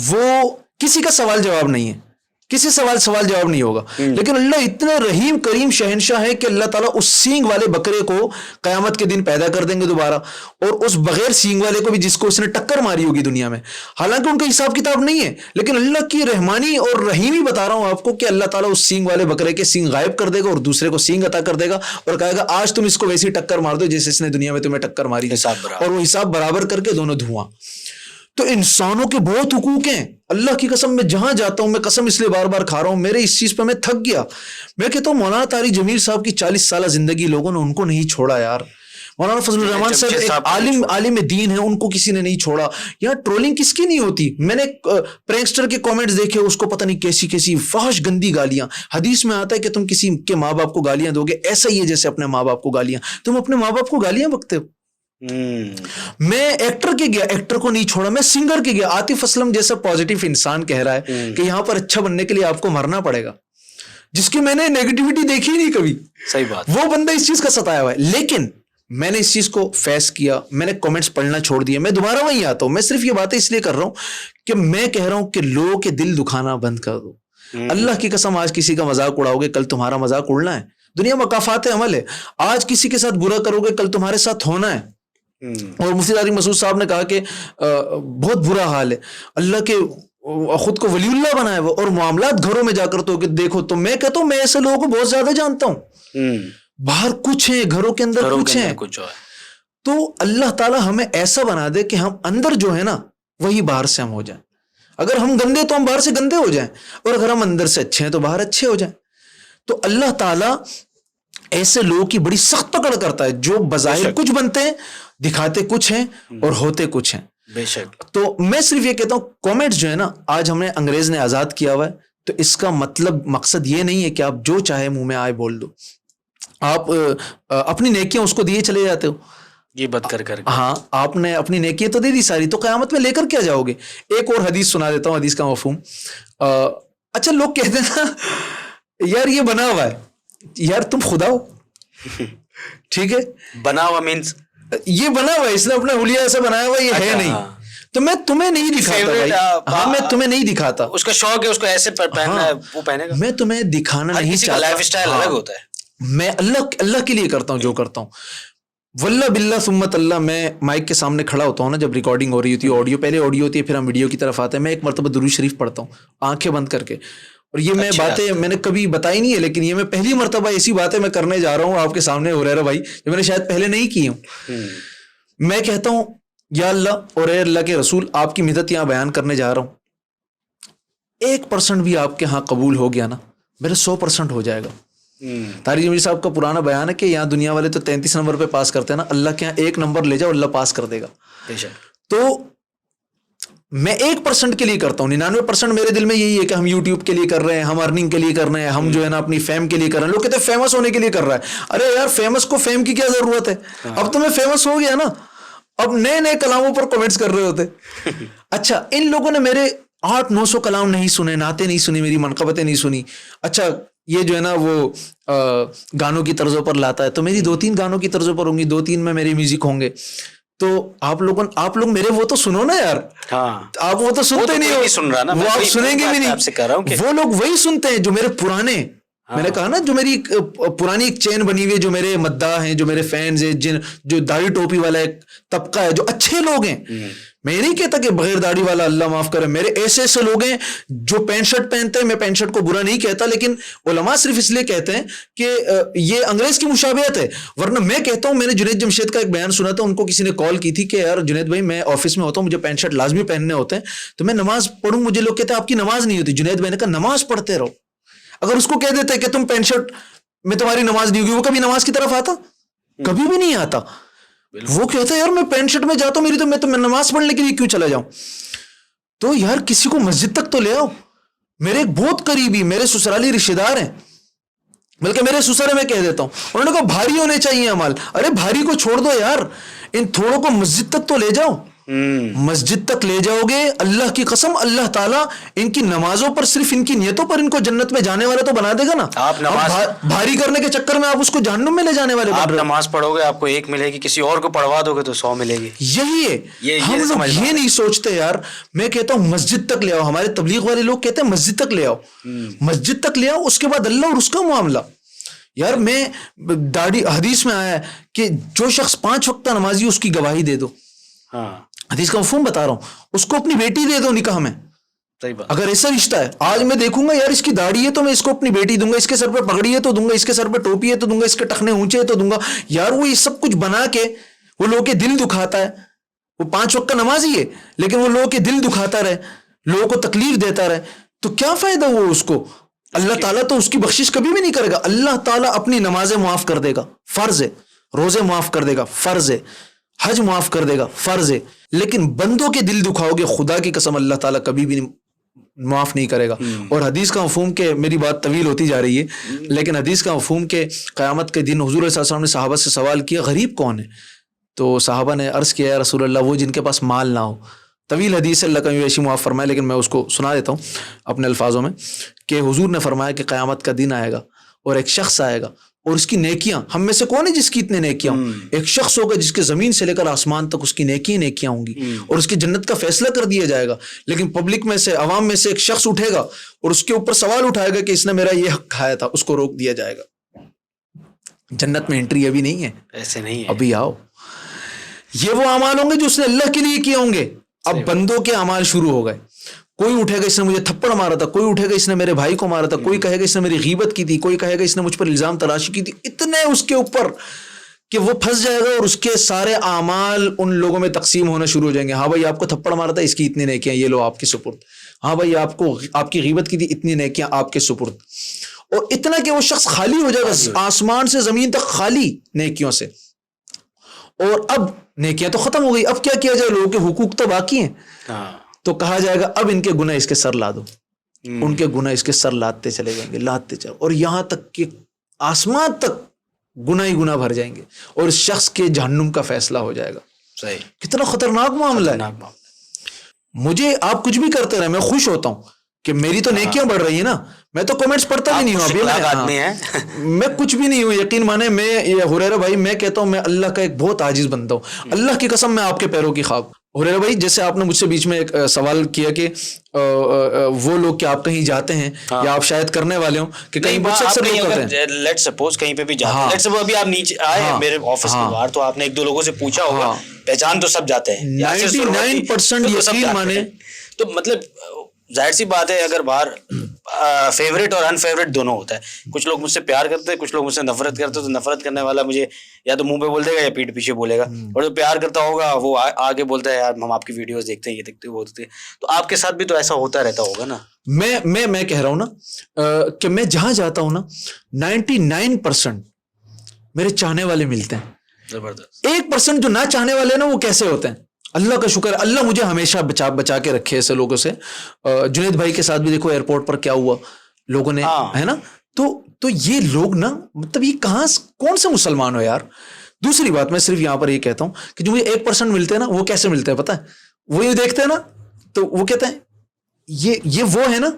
وہ کسی کا سوال جواب نہیں ہے, کسی سوال جواب نہیں ہوگا. لیکن اللہ اتنے رحیم کریم شہنشاہ ہے کہ اللہ تعالیٰ اس سینگ والے بکرے کو قیامت کے دن پیدا کر دیں گے دوبارہ, اور اس بغیر سینگ والے کو بھی جس کو اس نے ٹکر ماری ہوگی دنیا میں, حالانکہ ان کا حساب کتاب نہیں ہے, لیکن اللہ کی رحمانی اور رحیمی بتا رہا ہوں آپ کو کہ اللہ تعالیٰ اس سینگ والے بکرے کے سینگ غائب کر دے گا اور دوسرے کو سینگ عطا کر دے گا اور کہے گا آج تم اس کو ویسی ٹکر مار دو جیسے اس نے دنیا میں تمہیں ٹکر ماری, اور وہ حساب برابر کر کے دونوں دھواں. تو انسانوں کے بہت حقوق ہیں, اللہ کی قسم میں جہاں جاتا ہوں, میں قسم اس لیے بار بار کھا رہا ہوں, میرے اس چیز پہ میں تھک گیا. میں کہتا ہوں مولانا طارق جمیل صاحب کی 40 سالہ زندگی لوگوں نے ان کو نہیں چھوڑا یار. مولانا فضل الرحمان صاحب ایک عالم دین ہے, ان کو کسی نے نہیں چھوڑا. یہاں ٹرولنگ کس کی نہیں ہوتی؟ میں نے پرینکسٹر کے کامنٹس دیکھے, اس کو پتہ نہیں کیسی فحش گندی گالیاں. حدیث میں آتا ہے کہ تم کسی کے ماں باپ کو گالیاں دو گے ایسا ہی ہے جیسے اپنے ماں باپ کو گالیاں. تم اپنے ماں باپ کو گالیاں بکتے ہو. میں ایکٹر کے گیا, ایکٹر کو نہیں چھوڑا. میں سنگر کے گیا, عاطف اسلم جیسا پازیٹیو انسان کہہ رہا ہے کہ یہاں پر اچھا بننے کے لیے آپ کو مرنا پڑے گا, جس کی میں نے نیگیٹیوٹی دیکھی نہیں کبھی. صحیح بات. وہ بندہ اس چیز کا ستایا ہوا ہے, لیکن میں نے اس چیز کو فیس کیا, میں نے کامنٹس پڑھنا چھوڑ دیا. میں دوبارہ وہیں آتا ہوں, میں صرف یہ باتیں اس لیے کر رہا ہوں کہ میں کہہ رہا ہوں کہ لوگوں کے دل دکھانا بند کر دو. اللہ کی قسم آج کسی کا مذاق اڑاؤ گے کل تمہارا مذاق اڑنا ہے. دنیا مقافات عمل ہے, آج کسی کے ساتھ برا کرو گے کل تمہارے ساتھ ہونا ہے. اور مفتی طارق مسعود صاحب نے کہا کہ بہت برا حال ہے, اللہ کے خود کو ولی اللہ بنایا ہوا اور معاملات گھروں میں جا کر تو کہ دیکھو. تو میں کہتا ہوں میں ایسے لوگوں کو بہت زیادہ جانتا ہوں, باہر کچھ ہیں, گھروں کے اندر کچھ ہیں. تو اللہ تعالیٰ ہمیں ایسا بنا دے کہ ہم اندر جو ہے نا وہی باہر سے ہم ہو جائیں. اگر ہم گندے تو ہم باہر سے گندے ہو جائیں, اور اگر ہم اندر سے اچھے ہیں تو باہر اچھے ہو جائیں. تو اللہ تعالیٰ ایسے لوگوں کی بڑی سخت پکڑ کرتا ہے جو بظاہر کچھ بنتے ہیں, دکھاتے کچھ ہیں اور ہوتے کچھ ہیں. بے شک. تو میں صرف یہ کہتا ہوں کامنٹس جو ہے نا, آج ہمیں انگریز نے آزاد کیا ہوا ہے, تو اس کا مقصد یہ نہیں ہے کہ آپ جو چاہے منہ میں آئے بول دو. آپ اپنی نیکیاں اس کو دیے چلے جاتے ہو, یہ بد کر کر. ہاں آپ نے اپنی نیکیاں تو دے دی ساری, تو قیامت میں لے کر کیا جاؤ گے. ایک اور حدیث سنا دیتا ہوں, حدیث کا مفہوم. اچھا لوگ کہتے ہیں نا یار یہ بنا ہوا ہے, یار تم خدا ہو, ٹھیک ہے, بنا ہوا مینس یہ بنا ہوا ہے, اس نے اپنا حلیہ ایسا بنایا ہوا, یہ ہے نہیں, تو میں تمہیں نہیں دکھاتا بھائی. ہاں میں تمہیں نہیں دکھاتا, اس کا شوق ہے اس کو ایسے پہننا ہے وہ پہنے گا. میں تمہیں دکھانا نہیں چاہتا, لائف اسٹائل الگ ہوتا ہے. میں اللہ کے لیے کرتا ہوں جو کرتا ہوں. واللہ باللہ ثمت اللہ, میں مائک کے سامنے کھڑا ہوتا ہوں نا جب ریکارڈنگ ہو رہی ہوتی ہے, آڈیو پہلے آڈیو ہوتی ہے, پھر ہم ویڈیو کی طرف آتے ہیں, میں ایک مرتبہ درود شریف پڑھتا ہوں آنکھیں بند کر کے. اور یہ میں باتیں میں نے کبھی بتائی نہیں ہے, لیکن یہ میں پہلی مرتبہ ایسی باتیں میں کرنے جا رہا ہوں آپ کے سامنے ہریرہ بھائی, جو میں نے شاید پہلے نہیں کی ہوں. میں کہتا ہوں یا اللہ اور اے اللہ کے رسول, آپ کی مدد یہاں بیان کرنے جا رہا ہوں, 1% بھی آپ کے ہاں قبول ہو گیا نا, میرے 100% ہو جائے گا. طارق جمیل صاحب کا پرانا بیان ہے کہ یہاں دنیا والے تو 33 نمبر پہ پاس کرتے ہیں نا, اللہ کے یہاں 1 نمبر لے جاؤ اللہ پاس کر دے گا. تو میں 1% کے لیے کرتا ہوں, 99% میرے دل میں یہی ہے کہ ہم یوٹیوب کے لیے کر رہے ہیں, ہم ارننگ کے لیے کر رہے ہیں, ہم جو ہے نا اپنی فیم کے لیے کر رہے ہیں. لوگ کہتے ہیں فیمس ہونے کے لیے کر رہا ہے, ارے یار فیمس کو فیم کی کیا ضرورت ہے, اب تمہیں فیمس ہو گیا نا, اب نئے نئے کلاموں پر کمنٹس کر رہے ہوتے. اچھا ان لوگوں نے میرے 800-900 کلام نہیں سنے, نعتیں نہیں سنی, میری منقبتیں نہیں سنی. اچھا یہ جو ہے نا وہ گانوں کی طرزوں پر لاتا ہے, تو میری 2-3 گانوں کی طرزوں پر ہوں گی, 2-3 میں میری میوزک ہوں گے. تو آپ لوگ میرے وہ تو سنو نا یار, آپ وہ تو سنتے نہیں ہو, وہ آپ سنیں گے بھی نہیں. وہ لوگ وہی سنتے ہیں جو میرے پرانے, میں نے کہا نا جو میری پرانی ایک چین بنی ہوئی ہے, جو میرے مداح ہیں, جو میرے فینز ہیں, جو داڑھی ٹوپی والا ایک طبقہ ہے, جو اچھے لوگ ہیں. میں یہ نہیں کہتا کہ بغیر داڑھی والا اللہ معاف کرے, میرے ایسے لوگ ہیں جو پینٹ شرٹ پہنتے ہیں, میں پینٹ شرٹ کو برا نہیں کہتا, لیکن علماء صرف اس لیے کہتے ہیں کہ یہ انگریز کی مشابہت ہے. ورنہ میں کہتا ہوں, میں نے جنید جمشید کا ایک بیان سنا تھا, ان کو کسی نے کال کی تھی کہ یار جنید بھائی میں آفس میں ہوتا ہوں, مجھے پینٹ شرٹ لازمی پہننے ہوتے ہیں, تو میں نماز پڑھوں, مجھے لوگ کہتے ہیں آپ کی نماز نہیں ہوتی. جنید بھائی نے کہا نماز پڑھتے رہو. اگر اس کو کہہ دیتے کہ تم پینٹ شرٹ میں تمہاری نماز نہیں ہوگی, وہ کبھی نماز کی طرف آتا, کبھی بھی نہیں آتا. وہ کہتا ہے یار میں پینٹ شرٹ میں جاتا ہوں, میری تو میں نماز پڑھنے کے لیے کیوں چلا جاؤں. تو یار کسی کو مسجد تک تو لے آؤ. میرے ایک بہت قریبی میرے سسرالی رشتے دار ہیں, بلکہ میرے سسرے میں کہہ دیتا ہوں, انہوں نے کہا بھاری ہونے چاہیے عمل. ارے بھاری کو چھوڑ دو یار, ان تھوڑوں کو مسجد تک تو لے جاؤ. مسجد تک لے جاؤ گے, اللہ کی قسم اللہ تعالیٰ ان کی نمازوں پر, صرف ان کی نیتوں پر ان کو جنت میں جانے والا تو بنا دے گا نا. آپ بھاری کرنے کے چکر میں آپ اس کو جہنم میں لے جانے والے. آپ نماز پڑھو گے آپ کو 1 ملے گی, کسی اور کو پڑھوا دو گے تو 100 ملے گی. یہی ہے, ہم لوگ یہ نہیں سوچتے یار. میں کہتا ہوں مسجد تک لے آؤ, ہمارے تبلیغ والے لوگ کہتے ہیں مسجد تک لے آؤ, مسجد تک لے آؤ, اس کے بعد اللہ اور اس کا معاملہ. یار میں داڑھی, حدیث میں آیا ہے کہ جو شخص 5 وقت نمازی اس کی گواہی دے دو. حدیث کا مفہوم بتا رہا ہوں, اس کو اپنی بیٹی دے دو نکاح میں. اگر ایسا رشتہ ہے, آج میں دیکھوں گا یار اس کی داڑھی ہے تو میں اس کو اپنی بیٹی دوں گا, اس کے سر پہ پگڑی ہے تو دوں گا, اس کے سر پہ ٹوپی ہے تو دوں گا, اس کے ٹخنے اونچے ہے تو دوں گا. یار وہ یہ سب کچھ بنا کے وہ لوگوں کے دل دکھاتا ہے. وہ 5 وقت کا نمازی ہے لیکن وہ لوگوں کے دل دکھاتا رہے, لوگوں کو تکلیف دیتا رہے, تو کیا فائدہ وہ اس کو. اللہ تعالیٰ تو اس کی بخشش کبھی بھی نہیں کرے گا. اللہ تعالیٰ اپنی نمازیں معاف کر دے گا, فرض ہے. روزے معاف کر دے گا, فرض ہے. حج معاف کر دے گا, فرض ہے. لیکن بندوں کے دل دکھاؤ گے, خدا کی قسم اللہ تعالیٰ کبھی بھی معاف نہیں کرے گا. اور حدیث کا مفہوم کہ میری بات طویل ہوتی جا رہی ہے, لیکن حدیث کا مفہوم کہ قیامت کے دن حضور صلی اللہ علیہ وسلم نے صحابہ سے سوال کیا غریب کون ہے, تو صحابہ نے عرض کیا یا رسول اللہ وہ جن کے پاس مال نہ ہو. طویل حدیث اللہ کا ایسی معاف فرمائے, لیکن میں اس کو سنا دیتا ہوں اپنے الفاظوں میں, کہ حضور نے فرمایا کہ قیامت کا دن آئے گا اور ایک شخص آئے گا اور اس کی نیکیاں, ہم میں سے کون ہے جس کی اتنے نیکیاں ہوں. ایک شخص ہوگا جس کے زمین سے لے کر آسمان تک اس کی نیکیاں ہوں گی, اور اس کی جنت کا فیصلہ کر دیا جائے گا. لیکن پبلک میں سے, عوام میں سے ایک شخص اٹھے گا اور اس کے اوپر سوال اٹھائے گا کہ اس نے میرا یہ حق کھایا تھا, اس کو روک دیا جائے گا. جنت میں انٹری ابھی نہیں ہے, ایسے نہیں ہے, ابھی آؤ. یہ وہ اعمال ہوں گے جو اس نے اللہ کے لیے کیے ہوں گے. اب بندوں کے اعمال شروع ہو گئے. کوئی اٹھے گا اس نے مجھے تھپڑ مارا تھا, کوئی اٹھے گا اس نے میرے بھائی کو مارا تھا, کوئی کہے گا اس نے میری غیبت کی تھی, کوئی کہے گا اس نے مجھ پر الزام تراشی کی تھی. اتنے اس کے اوپر کہ وہ پھنس جائے گا اور اس کے سارے اعمال ان لوگوں میں تقسیم ہونا شروع ہو جائیں گے. ہاں بھائی آپ کو تھپڑ مارا تھا, اس کی اتنی نیکیاں, یہ لو آپ کے سپرد. ہاں بھائی آپ کی غیبت کی تھی, اتنی نیکیاں آپ کے سپرد. اور اتنا کہ وہ شخص خالی ہو جائے گا, آسمان سے زمین تک خالی نیکیوں سے. اور اب نیکیاں تو ختم ہو گئی, اب کیا کیا جائے, لوگوں کے حقوق تو باقی ہیں. تو کہا جائے گا اب ان کے گناہ اس کے سر لا دو. ان کے گناہ اس کے سر لاتے چلے جائیں گے, لاتے چلے, اور یہاں تک کہ آسمان تک گناہ ہی گناہ بھر جائیں گے اور اس شخص کے جہنم کا فیصلہ ہو جائے گا. صحیح. کتنا خطرناک معاملہ ہے. مجھے آپ کچھ بھی کرتے رہے, میں خوش ہوتا ہوں کہ میری تو نیکیاں بڑھ رہی ہیں نا. میں تو کمنٹس پڑھتا بھی نہیں ہوں ابھی, میں کچھ بھی نہیں ہوں, یقین مانے. میں ہریرہ بھائی, میں کہتا ہوں میں اللہ کا ایک بہت عاجز بندہ ہوں, اللہ کی قسم میں آپ کے پیروں کی خاک. ہریرہ بھائی, جیسے آپ نے مجھ سے بیچ میں ایک سوال کیا کہ وہ لوگ کہ آپ کہیں جاتے ہیں یا آپ شاید کرنے والے ہوں کہ کہیں بہت اکثر لوگ کرتے ہیں, لیٹ سپوز کہیں پہ بھی جاتے ہیں, لیٹ سپوز ابھی آپ نیچے آئے میرے آفس کے باہر, تو آپ نے ایک دو لوگوں سے پوچھا ہوگا, پہچان تو سب جاتے ہیں 99% یقین مانے. تو مطلب ظاہر سی بات ہے, اگر باہر فیوریٹ اور ان فیوریٹ دونوں ہوتا ہے. کچھ لوگ مجھ سے پیار کرتے ہیں, کچھ لوگ مجھ سے نفرت کرتے ہیں. تو نفرت کرنے والا مجھے یا تو منہ پہ بول دے گا یا پیٹھ پیچھے بولے گا, اور جو پیار کرتا ہوگا وہ آگے بولتا ہے یار ہم آپ کی ویڈیوز دیکھتے ہیں, یہ دیکھتے ہیں, وہ دیکھتے ہیں. تو آپ کے ساتھ بھی تو ایسا ہوتا رہتا ہوگا نا. میں کہہ رہا ہوں نا کہ میں جہاں جاتا ہوں نا 99% میرے چاہنے والے ملتے ہیں. زبردست. 1% جو نہ چاہنے والے نا وہ کیسے ہوتے ہیں. اللہ کا شکر ہے, اللہ مجھے ہمیشہ بچا کے رکھے ایسے لوگوں سے. جنید بھائی کے ساتھ بھی دیکھو ایئرپورٹ پر کیا ہوا لوگوں نے, ہے نا. تو یہ لوگ نا مطلب یہ کون سے مسلمان ہو یار. دوسری بات میں صرف یہاں پر یہ کہتا ہوں کہ جو مجھے 1% ملتے ہیں نا, وہ کیسے ملتے ہیں پتہ ہے, وہ یہ دیکھتے ہیں نا تو وہ کہتے ہیں یہ وہ ہے نا.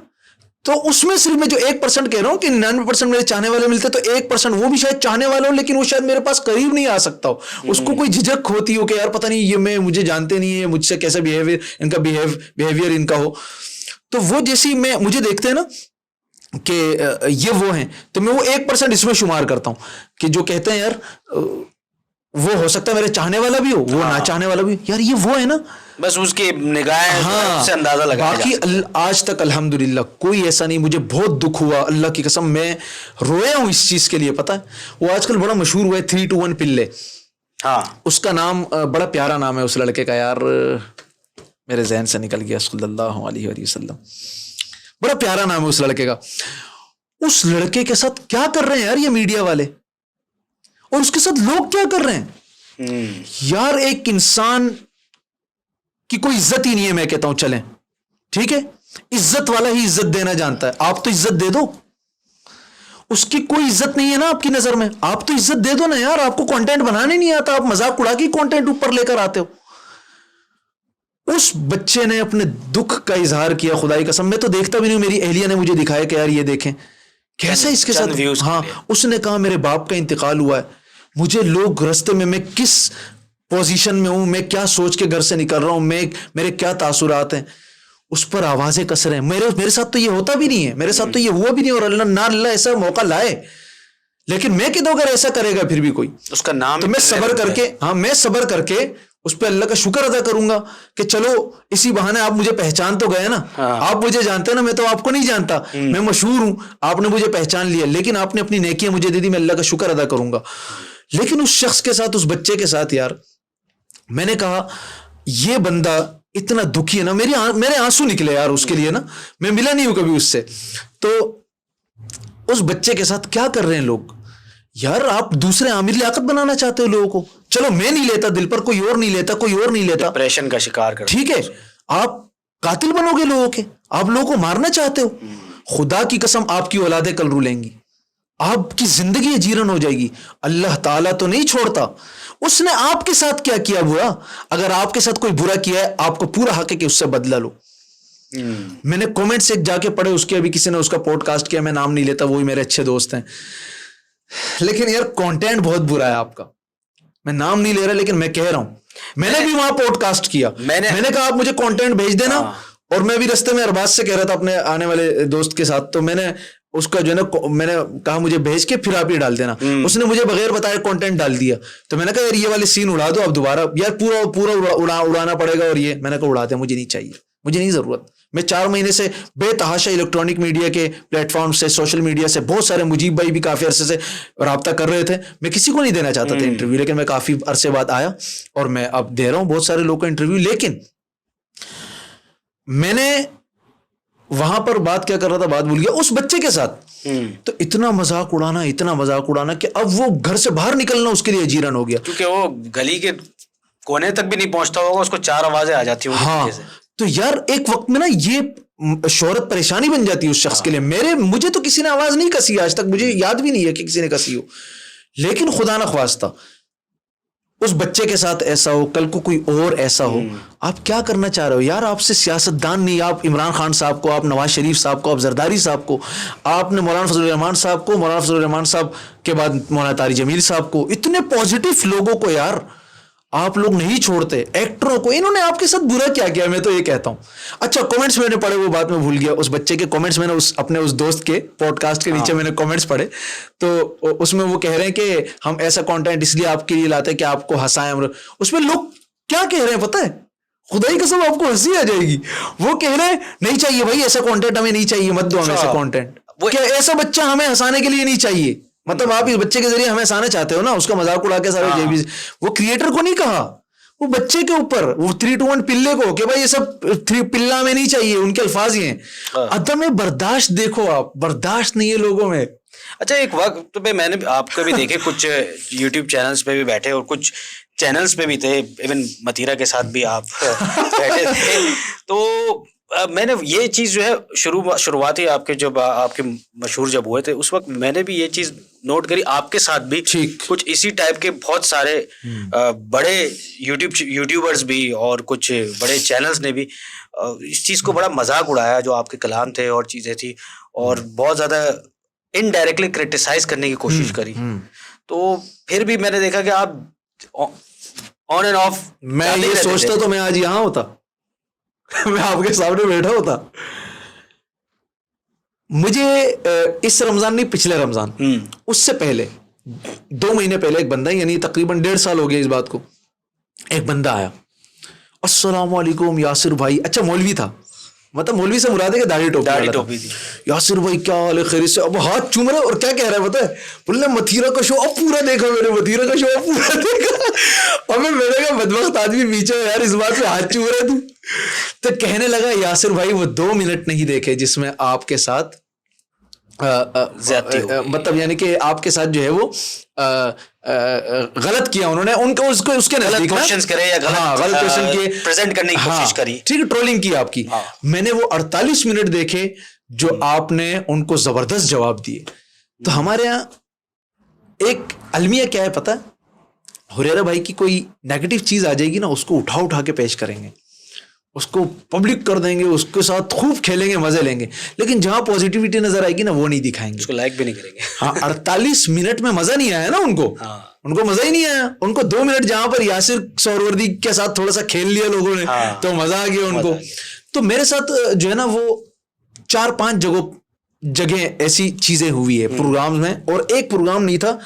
تو اس میں صرف میں جو 1% کہہ رہا ہوں کہ 99% میرے چاہنے والے ملتے, تو 1% وہ بھی شاید چاہنے والا ہو لیکن وہ شاید میرے پاس قریب نہیں آ سکتا ہو. اس کو کوئی جھجک ہوتی ہو کہ یار پتہ نہیں یہ مجھے جانتے نہیں ہے, مجھ سے کیسا بیہیویئر ان کا ہو. تو وہ جیسی مجھے دیکھتے ہیں نا کہ یہ وہ ہیں, تو میں وہ 1% اس میں شمار کرتا ہوں کہ جو کہتے ہیں یار وہ ہو سکتا ہے میرے چاہنے والا بھی ہو, وہ نہ چاہنے والا بھی ہو, یار یہ وہ ہے نا. بس اس کی نگاہیں سے اندازہ لگایا جا سکتا ہے. باقی آج تک الحمدللہ کوئی ایسا نہیں. مجھے بہت دکھ ہوا, اللہ کی قسم میں رویا ہوں اس چیز کے لیے. پتہ ہے وہ آج کل بڑا مشہور ہوا ہے 3 to 1 پلے. ہاں, اس کا نام بڑا پیارا نام ہے اس لڑکے کا, یار میرے ذہن سے نکل گیا, صلی اللہ علیہ وسلم. بڑا پیارا نام ہے اس لڑکے کا. اس لڑکے کے ساتھ کیا کر رہے ہیں یار یہ میڈیا والے, اور اس کے ساتھ لوگ کیا کر رہے ہیں یار. ایک انسان کی کوئی عزت ہی نہیں ہے. میں کہتا ہوں چلیں ٹھیک ہے, عزت والا ہی عزت دینا جانتا ہے. آپ تو عزت دے دو, اس کی کوئی عزت نہیں ہے نا آپ کی نظر میں, آپ تو عزت دے دو نا یار. آپ کو کانٹینٹ بنانے نہیں آتا, آپ مذاق اڑا کے کانٹینٹ اوپر لے کر آتے ہو. اس بچے نے اپنے دکھ کا اظہار کیا, خدائی قسم میں تو دیکھتا بھی نہیں. میری اہلیہ نے مجھے دکھایا کہ یار یہ دیکھیں کیسا اس کے ساتھ. ہاں, اس نے کہا میرے باپ کا انتقال ہوا ہے, مجھے لوگ رستے میں کس پوزیشن میں ہوں, میں کیا سوچ کے گھر سے نکل رہا ہوں, میرے کیا تاثرات ہیں, اس پر آوازیں کس رہے ہیں. میرے ساتھ تو یہ ہوتا بھی نہیں ہے, میرے ساتھ تو یہ ہوا بھی نہیں, اور اللہ ایسا موقع لائے. لیکن میں کہ اگر ایسا کرے گا پھر بھی کوئی اس کا نام, تو میں صبر کر کے اس پہ اللہ کا شکر ادا کروں گا کہ چلو اسی بہانے آپ مجھے پہچان تو گئے نا. آپ مجھے جانتے نا, میں تو آپ کو نہیں جانتا, میں مشہور ہوں, آپ نے مجھے پہچان لیا, لیکن آپ نے اپنی نیکیاں مجھے دے دی, میں اللہ کا شکر ادا کروں گا. لیکن اس شخص کے ساتھ, اس بچے کے ساتھ یار میں نے کہا یہ بندہ اتنا دکھی ہے نا, میرے آنسو نکلے یار اس کے لیے نا. میں ملا نہیں ہوں کبھی اس سے. تو اس بچے کے ساتھ کیا کر رہے ہیں لوگ یار. آپ دوسرے عامر لیاقت بنانا چاہتے ہو لوگوں کو, چلو میں نہیں لیتا دل پر, کوئی اور نہیں لیتا, ڈپریشن کا شکار کر, ٹھیک ہے. آپ قاتل بنو گے لوگوں کے, آپ لوگوں کو مارنا چاہتے ہو. خدا کی قسم آپ کی اولادیں کل رو لیں گی, آپ کی زندگی جیرن ہو جائے گی. اللہ تعالیٰ تو نہیں چھوڑتا. اس نے آپ کے ساتھ کیا کیا برا, اگر آپ کے ساتھ کوئی برا کیا ہے آپ کو پورا حق ہے کہ اس سے بدلہ لو. میں نے کومنٹس ایک جا کے پڑھے اس کے, ابھی کسی نے اس کا پوڈ کاسٹ کیا, میں نام نہیں لیتا, وہی میرے اچھے دوست ہیں. لیکن یار کانٹینٹ بہت برا ہے آپ کا, میں نام نہیں لے رہا لیکن میں کہہ رہا ہوں. میں نے بھی وہاں پوڈ کاسٹ کیا, میں نے کہا آپ مجھے کانٹینٹ بھیج دینا, اور میں بھی رستے میں ارباز سے کہہ رہا تھا اپنے آنے والے دوست کے ساتھ, تو میں نے اس کا جو ہے نا میں نے کہا مجھے بھیج کے پھر آپ ہی ڈال دینا. اس نے مجھے بغیر بتائے کانٹینٹ ڈال دیا. تو میں نے کہا یار یہ والے سین اڑا دو اب دوبارہ, یار پورا اڑانا پڑے گا, اور یہ میں نے کہا اڑا دیا, مجھے نہیں چاہیے. مجھے نہیں ضرورت. میں 4 مہینے سے بے تحاشا الیکٹرانک میڈیا کے پلیٹ فارم سے, سوشل میڈیا سے, بہت سارے, مجیب بھائی بھی کافی عرصے سے رابطہ کر رہے تھے, میں کسی کو نہیں دینا چاہتا تھا انٹرویو, لیکن میں کافی عرصے بعد آیا اور میں اب دے رہا ہوں بہت سارے لوگوں کا انٹرویو. لیکن میں نے وہاں پر بات کیا کر رہا تھا, بات بھول گیا, اس بچے کے ساتھ تو اتنا مذاق اڑانا کہ اب وہ گھر سے باہر نکلنا اس کے لیے اجیرن ہو گیا, کیونکہ وہ گلی کے کونے تک بھی نہیں پہنچتا ہوگا, اس کو 4 آوازیں آ جاتی ہوں. ہاں, تو یار ایک وقت میں نا یہ شہرت پریشانی بن جاتی ہے اس شخص کے لیے. مجھے تو کسی نے آواز نہیں کسی آج تک, مجھے یاد بھی نہیں ہے کہ کسی نے کسی ہو, لیکن خدا نہ خواستہ اس بچے کے ساتھ ایسا ہو, کل کو کوئی اور ایسا ہو. آپ کیا کرنا چاہ رہے ہو یار؟ آپ سے سیاستدان نہیں, آپ عمران خان صاحب کو, آپ نواز شریف صاحب کو, آپ زرداری صاحب کو, آپ نے مولانا فضل الرحمان صاحب کو, مولانا فضل الرحمان صاحب کے بعد مولانا طارق جمیل صاحب کو, اتنے پازیٹیو لوگوں کو یار آپ لوگ نہیں چھوڑتے. ایکٹروں کو انہوں نے آپ کے ساتھ برا کیا کیا, میں تو یہ کہتا ہوں. اچھا, کمنٹس میں نے پڑھے, وہ بات میں بھول گیا, اس بچے کے کمنٹس میں نے اپنے اس دوست کے پوڈ کاسٹ کے نیچے میں نے کمنٹس پڑھے, تو اس میں وہ کہہ رہے ہیں کہ ہم ایسا کانٹینٹ اس لیے آپ کے لیے لاتے ہیں کہ آپ کو ہنسائیں. اس میں لوگ کیا کہہ رہے ہیں پتہ ہے, خدائی قسم آپ کو ہنسی آ جائے گی. وہ کہہ رہے ہیں نہیں چاہیے بھائی ایسا کانٹینٹ, ہمیں نہیں چاہیے, مت دو ہمیں ایسا کانٹینٹ. کیا ایسا بچہ ہمیں ہنسانے کے لیے نہیں چاہیے؟ مطلب آپ اس بچے کے ذریعے ہمیں ہنسانا چاہتے ہو نا, اس کا مذاق اڑا کے سارے. وہ کریٹر کو نہیں کہا, وہ بچے کے اوپر, وہ 3 to 1 پلے کو, کہ بھائی یہ سب 3 پلہ میں نہیں چاہیے, ان کے الفاظ ہی ہیں. عدم برداشت دیکھو آپ, برداشت نہیں ہے لوگوں میں. اچھا, ایک وقت پہ میں نے آپ کو بھی دیکھے کچھ یوٹیوب چینلز پہ بھی بیٹھے اور کچھ چینلز پہ بھی تھے, ایون متیرا کے ساتھ بھی آپ بیٹھے تھے. تو میں نے یہ چیز جو ہے شروعاتی آپ کے جب آپ کے مشہور جب ہوئے تھے اس وقت میں نے بھی یہ چیز نوٹ کری, آپ کے ساتھ بھی کچھ اسی ٹائپ کے بہت سارے بڑے یوٹیوبرز بھی اور کچھ بڑے چینلز نے بھی اس چیز کو بڑا مذاق اڑایا جو آپ کے کلام تھے اور چیزیں تھی, اور بہت زیادہ انڈائریکٹلی کرٹیسائز کرنے کی کوشش کری. تو پھر بھی میں نے دیکھا کہ آپ آن اینڈ آف, میں یہ سوچتا تو میں آج یہاں ہوتا, میں آپ کے سامنے بیٹھا ہوتا. مجھے اس رمضان نہیں, پچھلے رمضان, اس سے پہلے 2 مہینے پہلے ایک بندہ, یعنی تقریباً 1.5 سال ہو گیا اس بات کو, ایک بندہ آیا, السلام علیکم یاسر بھائی. اچھا مولوی تھا, مطلب مولوی سے مراد ہے کہ داڑھی ٹوپی تھی. یاسر بھائی کیا حال ہے, خیریت سے؟ اب ہاتھ چوم رہے, اور کیا کہہ رہا ہے پتہ ہے, بولے متیرا کا شو اب پورا دیکھا میں نے, متیرا کا شو اب پورا دیکھا. اب میں نے کہا بدبخت آدمی پیچھے یار, اس بات پہ ہاتھ چوم رہے تو. تو کہنے لگا یاسر بھائی وہ 2 منٹ نہیں دیکھے جس میں آپ کے ساتھ مطلب یعنی کہ آپ کے ساتھ جو ہے وہ غلط کیا انہوں نے, ان کو اس کے نزدیک کوشچنز کرے یا غلط کوشچن کیے, پریزنٹ کرنے کی کوشش کری, ٹھیک ہے, ٹرولنگ کی آپ کی. میں نے وہ 48 منٹ دیکھے جو آپ نے ان کو زبردست جواب دیے. تو ہمارے یہاں ایک المیہ کیا ہے پتہ ہے, ہریرہ بھائی کی کوئی نیگیٹو چیز آ جائے گی نا, اس کو اٹھا کے پیش کریں گے, اس کو پبلک کر دیں گے, اس کے ساتھ خوب کھیلیں گے, مزے لیں گے. لیکن جہاں پازیٹیوٹی نظر آئے گی نا, وہ نہیں دکھائیں گے, اس کو لائک بھی نہیں کریں گے. ہاں, 48 منٹ میں مزہ نہیں آیا نا ان کو مزہ ہی نہیں آیا. ان کو 2 منٹ جہاں پر یاسر سہروردی کے ساتھ تھوڑا سا کھیل لیا لوگوں نے, تو مزہ آ گیا ان کو. تو میرے ساتھ جو ہے نا وہ 4-5 جگہ ایسی چیزیں ہوئی ہے پروگرامز میں, اور ایک پروگرام نہیں تھا,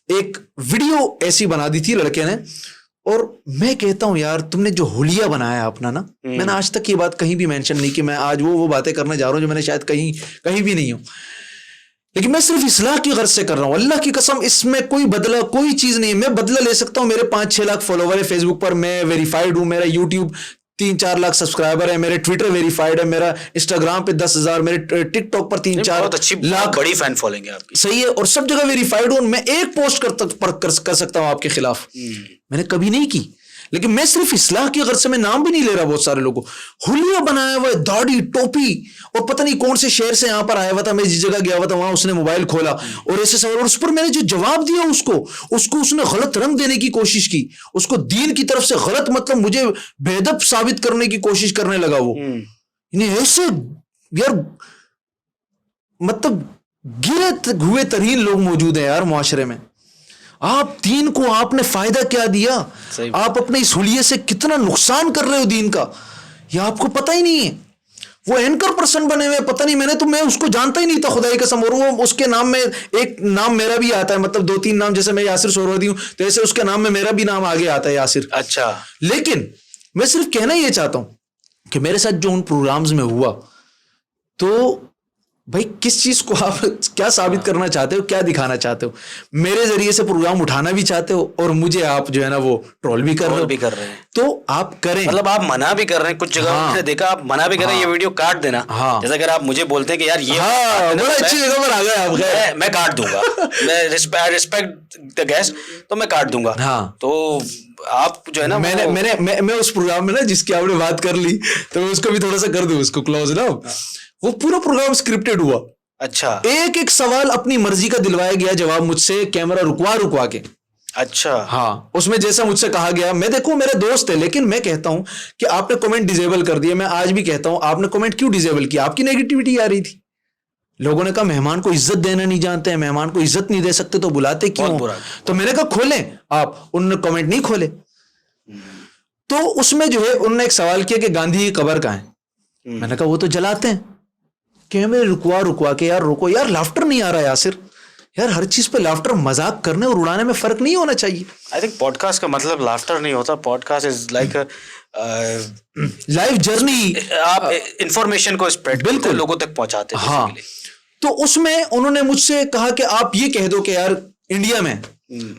ایک ویڈیو ایسی بنا دی تھی لڑکے نے. اور میں کہتا ہوں یار, تم نے جو حلیہ بنایا اپنا نا, میں نے آج تک یہ بات کہیں بھی مینشن نہیں کی, میں آج وہ باتیں کرنے جا رہا ہوں جو میں نے شاید کہیں بھی نہیں ہوں, لیکن میں صرف اصلاح کی غرض سے کر رہا ہوں. اللہ کی قسم اس میں کوئی بدلہ, کوئی چیز نہیں ہے. میں بدلہ لے سکتا ہوں, میرے 5-6 لاکھ فالوور ہے فیس بک پر, میں ویریفائڈ ہوں, میرا یوٹیوب 3-4 لاکھ سبسکرائبر ہے, میرے ٹویٹر ویریفائڈ ہے, میرا انسٹاگرام پہ 10,000, میرے ٹک ٹاک پر 3-4 لاکھ, بڑی فین فالوئنگ ہے آپ کی, صحیح ہے, اور سب جگہ ویریفائڈ ہوں. میں ایک پوسٹ کر سکتا ہوں آپ کے خلاف, میں نے کبھی نہیں کی, لیکن میں صرف اصلاح کی غرض سے, میں نام بھی نہیں لے رہا بہت سارے لوگوں, حلیہ بنایا ہوا ہے, داڑھی ٹوپی, اور پتہ نہیں کون سے شہر سے یہاں پر آیا ہوا تھا, میں جس جگہ گیا ہوا تھا وہاں اس نے موبائل کھولا اور ایسے سوال, اور اس پر میں نے جو جواب دیا اس کو اس نے غلط رنگ دینے کی کوشش کی, اس کو دین کی طرف سے غلط, مطلب مجھے بے ادب ثابت کرنے کی کوشش کرنے لگا. وہ یعنی ایسے یار, مطلب گرے ہوئے ترین لوگ موجود ہیں یار معاشرے میں. آپ دین کو آپ نے فائدہ کیا دیا, آپ اپنے اس حلیے سے کتنا نقصان کر رہے ہو دین کا, یہ آپ کو پتہ ہی نہیں ہے. وہ اینکر پرسن بنے ہوئے, پتہ نہیں, میں اس کو جانتا ہی نہیں تھا خدائی قسم, اور وہ اس کے نام میں ایک نام میرا بھی آتا ہے, مطلب 2-3 نام, جیسے میں یاسر سہروردی ہوں تو ایسے اس کے نام میں میرا بھی نام آگے آتا ہے یاسر. اچھا, لیکن میں صرف کہنا یہ چاہتا ہوں کہ میرے ساتھ جو ان پروگرامز میں ہوا تو بھائی کس چیز کو آپ کیا ثابت کرنا چاہتے ہو, کیا دکھانا چاہتے ہو؟ میرے ذریعے سے پروگرام اٹھانا بھی چاہتے ہو اور مجھے آپ جو ہے نا وہ ٹرول بھی کر رہے ہیں. تو آپ کریں, مطلب آپ منع بھی کر رہے ہیں کچھ جگہ میں نے دیکھا, آپ منع بھی کر رہے ہیں یہ ویڈیو کاٹ دینا. جیسے اگر آپ مجھے بولتے ہیں کہ یار یہ بڑا اچھی جگہ پر آ گئے آپ, میں کاٹ دوں گا, میں ریسپیکٹ دا گیسٹ, تو میں کاٹ دوں گا. تو آپ جو ہے نا میں اس پروگرام میں نا جس کی آپ نے بات کر لی تو میں اس کو بھی تھوڑا سا کر دوں اس کو کلوز نا. وہ پورا پروگرام اسکرپٹڈ ہوا. اچھا, ایک سوال اپنی مرضی کا دلوایا گیا جواب مجھ سے, کیمرہ رکوا کے. اچھا, ہاں, اس میں جیسا مجھ سے کہا گیا, میں دیکھوں میرے دوست ہے لیکن میں کہتا ہوں کہ آپ نے کمنٹ ڈیزیبل کر دیا. میں آج بھی کہتا ہوں آپ نے کمنٹ کیوں ڈیزیبل کیا؟ آپ کی نیگیٹیوٹی آ رہی تھی. لوگوں نے کہا مہمان کو عزت دینا نہیں جانتے ہیں, مہمان کو عزت نہیں دے سکتے تو بلاتے کیوں؟ تو میں نے کہا کھولیں آپ. انہوں نے کمنٹ نہیں کھولے. تو اس میں جو ہے انہوں نے ایک سوال کیا کہ گاندھی کی قبر کہاں ہے؟ میں نے کہا وہ تو جلاتے ہیں. کیمرے رکوا کے یار روکو یار, لافٹر نہیں آ رہا یاسر, یار ہر چیز پہ لافٹر, مذاق کرنے اور اڑانے میں فرق نہیں ہونا چاہیے. آئی تھنک پوڈ کاسٹ کا مطلب لافٹر نہیں ہوتا, podcast is like life journey. آپ انفارمیشن کو اسپریڈ بالکل لوگوں تک پہنچاتے ہیں. ہاں, تو اس میں انہوں نے مجھ سے کہا کہ آپ یہ کہہ دو کہ یار انڈیا میں,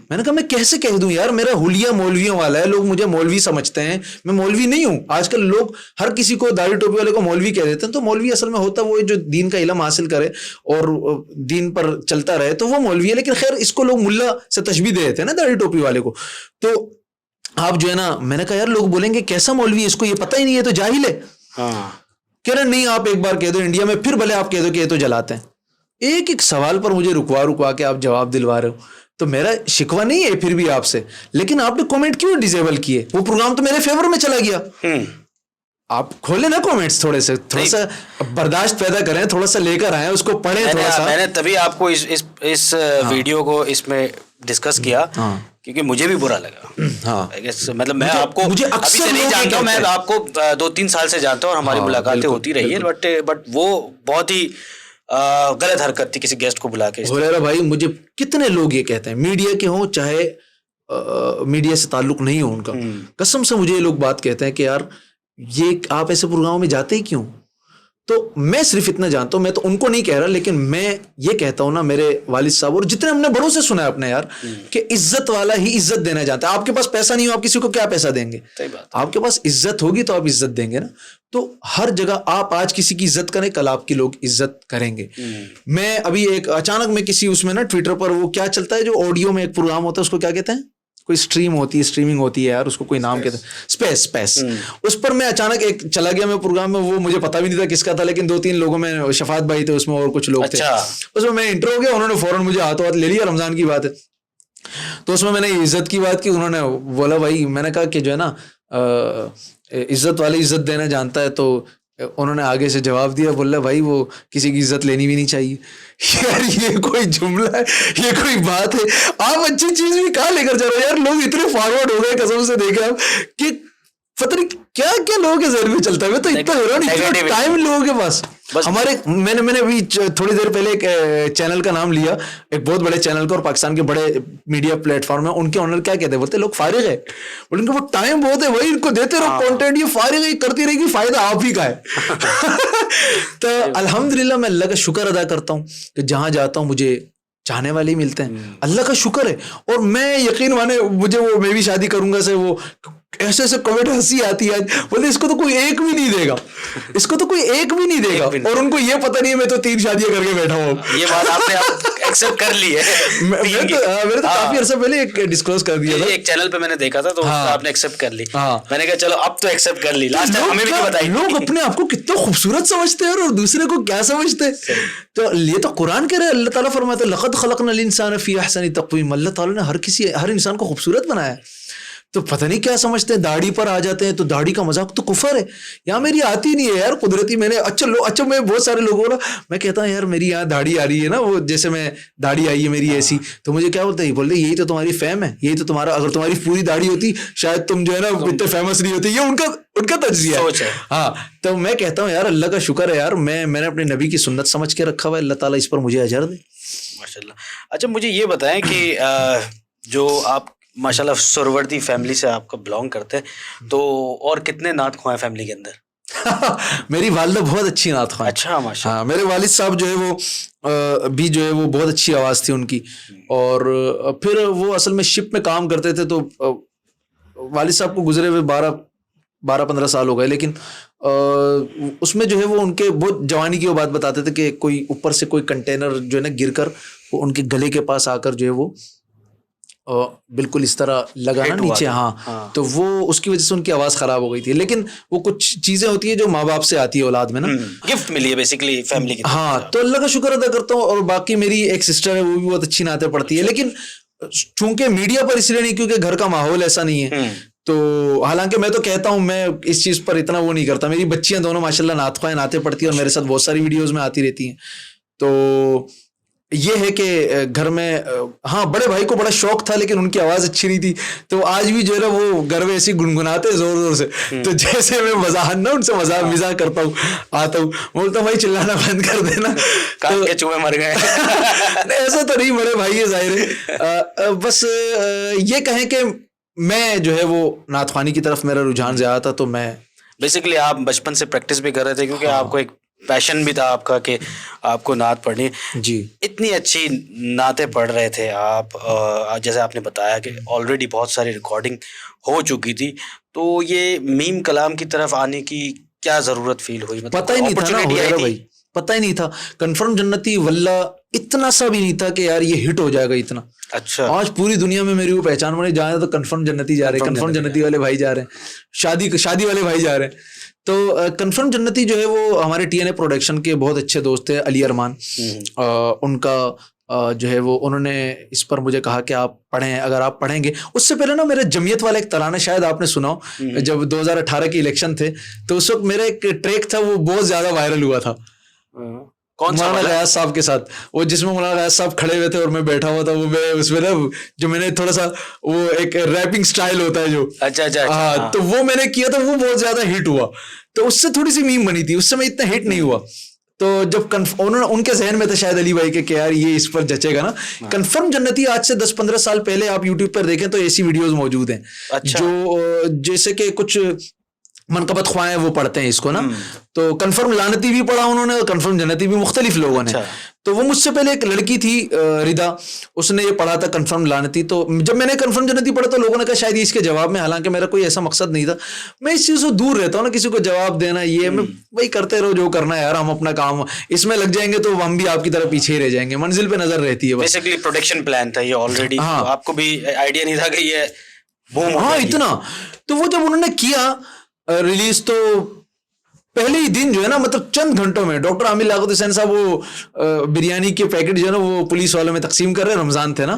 میں نے کہا میں کیسے کہہ دوں یار, میرا حلیہ مولویوں والا ہے, لوگ مجھے مولوی سمجھتے ہیں, میں مولوی نہیں ہوں. آج کل لوگ ہر کسی کو داڑھی ٹوپی والے کو مولوی کہہ دیتے ہیں, تو مولوی اصل میں ہوتا وہ جو دین کا علم حاصل کرے اور دین پر چلتا رہے تو وہ مولوی ہے. لیکن خیر اس کو لوگ ملا سے تشبیہ دے دیتے ہیں نا داڑھی ٹوپی والے کو. تو آپ جو ہے نا, میں نے کہا یار لوگ بولیں گے کیسا مولوی ہے, اس کو یہ پتہ ہی نہیں ہے, تو جاہل ہے. کہہ رہے نہیں آپ ایک بار کہہ دو انڈیا میں, پھر بھلے آپ کہہ دو کہ یہ تو جلاتے ہیں. ایک سوال پر مجھے رکوا کے آپ جواب دلوا رہے ہو. تو میرا شکوہ نہیں ہے پھر بھی آپ سے, لیکن آپ نے کمنٹ کیوں ڈیزیبل کیے؟ وہ پروگرام تو میرے فیور میں چلا گیا. آپ کھولے نا کمنٹس, تھوڑا سا برداشت پیدا کریں, تھوڑا سا لے کر آئیں, اس کو پڑھیں تھوڑا سا. میں نے تبھی آپ کو اس ویڈیو کو اس میں ڈسکس کیا کیونکہ مجھے بھی برا لگا. مطلب میں آپ کو ابھی سے نہیں جانتا ہوں, میں آپ کو 2-3 سال سے جانتا ہوں اور ہماری ملاقاتیں ہوتی رہی ہیں, بٹ وہ بہت ہی غلط حرکت تھی کسی گیسٹ کو بلا کے. ہریرہ بھائی مجھے کتنے لوگ یہ کہتے ہیں, میڈیا کے ہوں چاہے میڈیا سے تعلق نہیں ہو ان کا, قسم سے مجھے یہ لوگ بات کہتے ہیں کہ یار یہ آپ ایسے پروگراموں میں جاتے ہی کیوں؟ تو میں صرف اتنا جانتا ہوں, میں تو ان کو نہیں کہہ رہا, لیکن میں یہ کہتا ہوں نا میرے والد صاحب اور جتنے ہم نے بڑوں سے سنا ہے اپنے یار, کہ عزت والا ہی عزت دینا چاہتا ہے. آپ کے پاس پیسہ نہیں ہو, آپ کسی کو کیا پیسہ دیں گے؟ آپ کے پاس عزت ہوگی تو آپ عزت دیں گے نا. تو ہر جگہ آپ آج کسی کی عزت کریں, کل آپ کی لوگ عزت کریں گے. میں ابھی ایک اچانک میں کسی اس میں نا ٹویٹر پر وہ کیا چلتا ہے جو آڈیو میں ایک پروگرام ہوتا ہے, اس کو کیا کہتے ہیں, کوئی اسٹریم ہوتی ہے, اسٹریمنگ ہوتی ہے یار, اس کو کوئی نام کہتے ہیں, اسپیس. اس پر میں اچانک ایک چلا گیا میں پروگرام میں, وہ مجھے پتا بھی نہیں تھا کس کا تھا, لیکن 2-3 لوگوں میں, شفاعت بھائی تھے اس میں اور کچھ لوگ تھے اس میں انٹرو ہو گیا, انہوں نے فوراً مجھے ہاتھوں ہاتھ لے لیا, رمضان کی بات ہے. تو اس میں نے عزت کی بات کی, انہوں نے بولا بھائی, میں نے کہا کہ جو ہے نا عزت والے عزت دینا جانتا ہے, تو انہوں نے آگے سے جواب دیا, بول رہا بھائی وہ کسی کی عزت لینی بھی نہیں چاہیے. یار یہ کوئی جملہ ہے, یہ کوئی بات ہے؟ آپ اچھی چیز بھی کہاں لے کر جا رہے ہو یار. لوگ اتنے فارورڈ ہو گئے قسم سے, دیکھے آپ کہ پتہ نہیں کیا کیا لوگوں کے ذہن میں چلتا ہے. میں تو اتنا حیران, اتنا ٹائم لوگوں کے پاس. ہمارے میں نے ابھی تھوڑی دیر پہلے ایک چینل کا نام لیا, ایک بہت بڑے چینل کا, اور پاکستان کے بڑے میڈیا پلیٹ فارم ہیں, ان کے آنر کیا کہتے ہیں, بولتے لوگ فارغ ہے, ان کا وہ ٹائم بہت ہے, وہی ان کو دیتے رہو کانٹینٹ, یہ فارغ ہے کرتی رہے گی, فائدہ آپ ہی کا ہے. تو الحمدللہ میں اللہ کا شکر ادا کرتا ہوں کہ جہاں جاتا ہوں مجھے چاہنے والے ہی ملتے ہیں, اللہ کا شکر ہے. اور میں یقین مانے مجھے وہ میں بھی شادی کروں گا سے وہ ایسے ایسے کمنٹ ہنسی آتی ہے, بولتے اس کو تو کوئی ایک بھی نہیں دے گا, اس کو تو کوئی ایک بھی نہیں دے گا, اور ان کو یہ پتہ نہیں ہے میں تو 3 شادیاں کر کے بیٹھا ہوں. یہ بات آپ نے ایکسپٹ کر لی ہے. میں تو کافی عرصہ پہلے ایک ڈسکلوز کر دیا تھا, ایک چینل پہ میں نے دیکھا تھا, تو آپ نے ایکسپٹ کر لی. میں نے کہا چلو اب تو ایکسپٹ کر لی. لاسٹ ٹائم ہمیں بھی نہیں بتائی. لوگ اپنے آپ کو کتنا خوبصورت سمجھتے ہیں اور دوسرے کو کیا سمجھتے ہیں. تو یہ تو قرآن کہہ رہے ہیں, اللہ تعالیٰ فرماتے ہیں لقد خلقنا الانسان فی احسن تقویم. اللہ تعالیٰ نے ہر انسان کو خوبصورت بنایا ہے. تو پتہ نہیں کیا سمجھتے ہیں, داڑھی پر آ جاتے ہیں تو داڑھی کا مذاق تو کفر ہے. یہاں میری آتی نہیں ہے یار قدرتی, میں نے اچھا میں بہت سارے لوگوں نا میں کہتا ہوں یار میری یہاں داڑھی آ رہی ہے نا, وہ جیسے میں داڑھی آئی ہے میری ایسی, تو مجھے کیا بولتے ہیں, بولتے یہی تو تمہاری فیم ہے, یہی تو تمہارا, اگر تمہاری پوری داڑھی ہوتی شاید تم جو ہے نا اتنے فیمس نہیں ہوتے. یہ ان کا تجزیہ ہے. ہاں, تو میں کہتا ہوں یار اللہ کا شکر ہے یار, میں نے اپنے نبی کی سنت سمجھ کے رکھا ہوا ہے, اللہ تعالیٰ اس پر مجھے اجر دے. ماشاءاللہ. اچھا مجھے یہ بتائیں کہ جو آپ ماشاءاللہ سروردی فیملی سے آپ کا بلانگ کرتے ہیں, تو اور کتنے نعت خواہ ہیں فیملی کے اندر؟ میری والدہ بہت اچھی نعت خواں. اچھا ماشاء. ہاں میرے والد صاحب جو ہے وہ بھی جو ہے وہ بہت اچھی آواز تھی ان کی. اور پھر وہ اصل میں شپ میں کام کرتے تھے, تو والد صاحب کو گزرے ہوئے 12-15 سال ہو گئے, لیکن اس میں جو ہے وہ ان کے بہت جوانی کی وہ بات بتاتے تھے کہ کوئی اوپر سے کوئی کنٹینر جو ہے نا گر کر وہ ان کے گلے کے پاس آ کر جو ہے وہ بالکل اس طرح لگا نا نیچے. ہاں تو وہ اس کی وجہ سے ان کی آواز خراب ہو گئی تھی. لیکن وہ کچھ چیزیں ہوتی ہیں جو ماں باپ سے آتی ہے اولاد میں نا, گفٹ ملی ہے بیسیکلی فیملی کی. ہاں تو اللہ کا شکر ادا کرتا ہوں. اور باقی میری ایک سسٹر ہے, وہ بھی بہت اچھی نعتیں پڑھتی ہے, لیکن چونکہ میڈیا پر اس لیے نہیں کیونکہ گھر کا ماحول ایسا نہیں ہے. تو حالانکہ میں تو کہتا ہوں میں اس چیز پر اتنا وہ نہیں کرتا. میری بچیاں دونوں ماشاءاللہ نعت خواں نعتیں پڑھتی ہیں اور میرے ساتھ بہت ساری ویڈیوز میں آتی رہتی ہیں. تو یہ ہے کہ گھر میں ہاں بڑے بھائی کو بڑا شوق تھا, لیکن ان کی آواز اچھی نہیں تھی, تو آج بھی جو ہے نا وہ گھر میں ایسی گنگناتے زور زور سے. تو جیسے میں مزاح نا ان سے مزاح کرتا ہوں, آتا ہوں, بولتا ہوں بھائی چلانا بند کر دینا, کان کے چوہے مر گئے. ایسا تو نہیں بڑے بھائی ہے ظاہر ہے. بس یہ کہیں کہ میں جو ہے وہ نعت خوانی کی طرف میرا رجحان زیادہ تھا. تو میں بیسیکلی آپ بچپن سے پریکٹس بھی کر رہے تھے کیونکہ آپ کو ایک پیشن بھی تھا آپ کا کہ آپ کو نعت پڑھنی. جی اتنی اچھی نعتیں پڑھ رہے تھے آپ, جیسے آپ نے بتایا کہ آلریڈی بہت ساری ریکارڈنگ ہو چکی تھی, تو یہ میم کلام کی طرف آنے کی کیا ضرورت فیل ہوئی؟ پتہ ہی نہیں تھا نا بھائی, پتہ ہی نہیں تھا. کنفرم جنتی واللہ اتنا سا بھی نہیں تھا کہ یار یہ ہٹ ہو جائے گا اتنا. اچھا آج پوری دنیا میں میری وہ پہچان بنے, جا رہے تو کنفرم جنتی جا رہے ہیں, کنفرم جنتی والے بھائی جا رہے ہیں, شادی والے بھائی جا رہے ہیں. تو کنفرم جنتی جو ہے وہ ہمارے ٹی این اے پروڈکشن کے بہت اچھے دوست تھے علی ارمان. ان کا جو ہے وہ انہوں نے اس پر مجھے کہا کہ آپ پڑھیں, اگر آپ پڑھیں گے. اس سے پہلے نا میرے جمعیت والا ایک ترانہ شاید آپ نے سنا ہو, جب 2018 کے الیکشن تھے تو اس وقت میرا ایک ٹریک تھا وہ بہت زیادہ وائرل ہوا تھا مولانا غیاث صاحب کے ساتھ, وہ جس میں مولانا غیاث صاحب کھڑے ہوئے تھے اور میں بیٹھا ہوا تھا. وہ میں اس میں نا جو میں نے تھوڑا سا وہ ایک ریپنگ سٹائل ہوتا ہے جو, اچھا تو وہ میں نے کیا تھا, وہ بہت زیادہ ہٹ ہوا. تو اس سے تھوڑی سی میم بنی تھی, اس سے میں اتنا ہٹ نہیں ہوا. تو جب ان کے ذہن میں تھا شاید علی بھائی کہ یار یہ اس پر جچے گا نا. کنفرم جنتی آج سے 10-15 سال پہلے آپ یوٹیوب پر دیکھیں تو ایسی ویڈیوز موجود ہیں جو جیسے کہ کچھ منقبت خواہیں وہ پڑھتے ہیں اس کو نا. تو کنفرم لانتی بھی پڑھا انہوں نے اور کنفرم جنتی بھی مختلف لوگوں نے. تو وہ مجھ سے پہلے ایک لڑکی تھی ردا, اس نے یہ پڑھا تھا کنفرم لانتی. تو جب میں نے کنفرم جنتی پڑھا تو لوگوں نے کہا شاید اس کے جواب میں, حالانکہ میرا کوئی ایسا مقصد نہیں تھا. میں اس چیز سے دور رہتا ہوں نا, کسی کو جواب دینا یہ میں وہی کرتے رہو جو کرنا ہے یار, ہم اپنا کام اس میں لگ جائیں گے تو ہم بھی آپ کی طرف پیچھے ہی رہ جائیں گے. منزل پہ نظر رہتی ہے. بیسیکلی پروڈکشن پلان تھا یہ آلریڈی, آپ کو بھی آئیڈیا نہیں تھا کہ یہ بوم ہاں اتنا. تو وہ جب انہوں نے کیا ریلیز تو پہلے ہی دن جو ہے نا مطلب چند گھنٹوں میں ڈاکٹر عامر لیاقت حسین صاحب وہ بریانی کے پیکٹ جو ہے نا وہ پولیس والوں میں تقسیم کر رہے, رمضان تھے نا,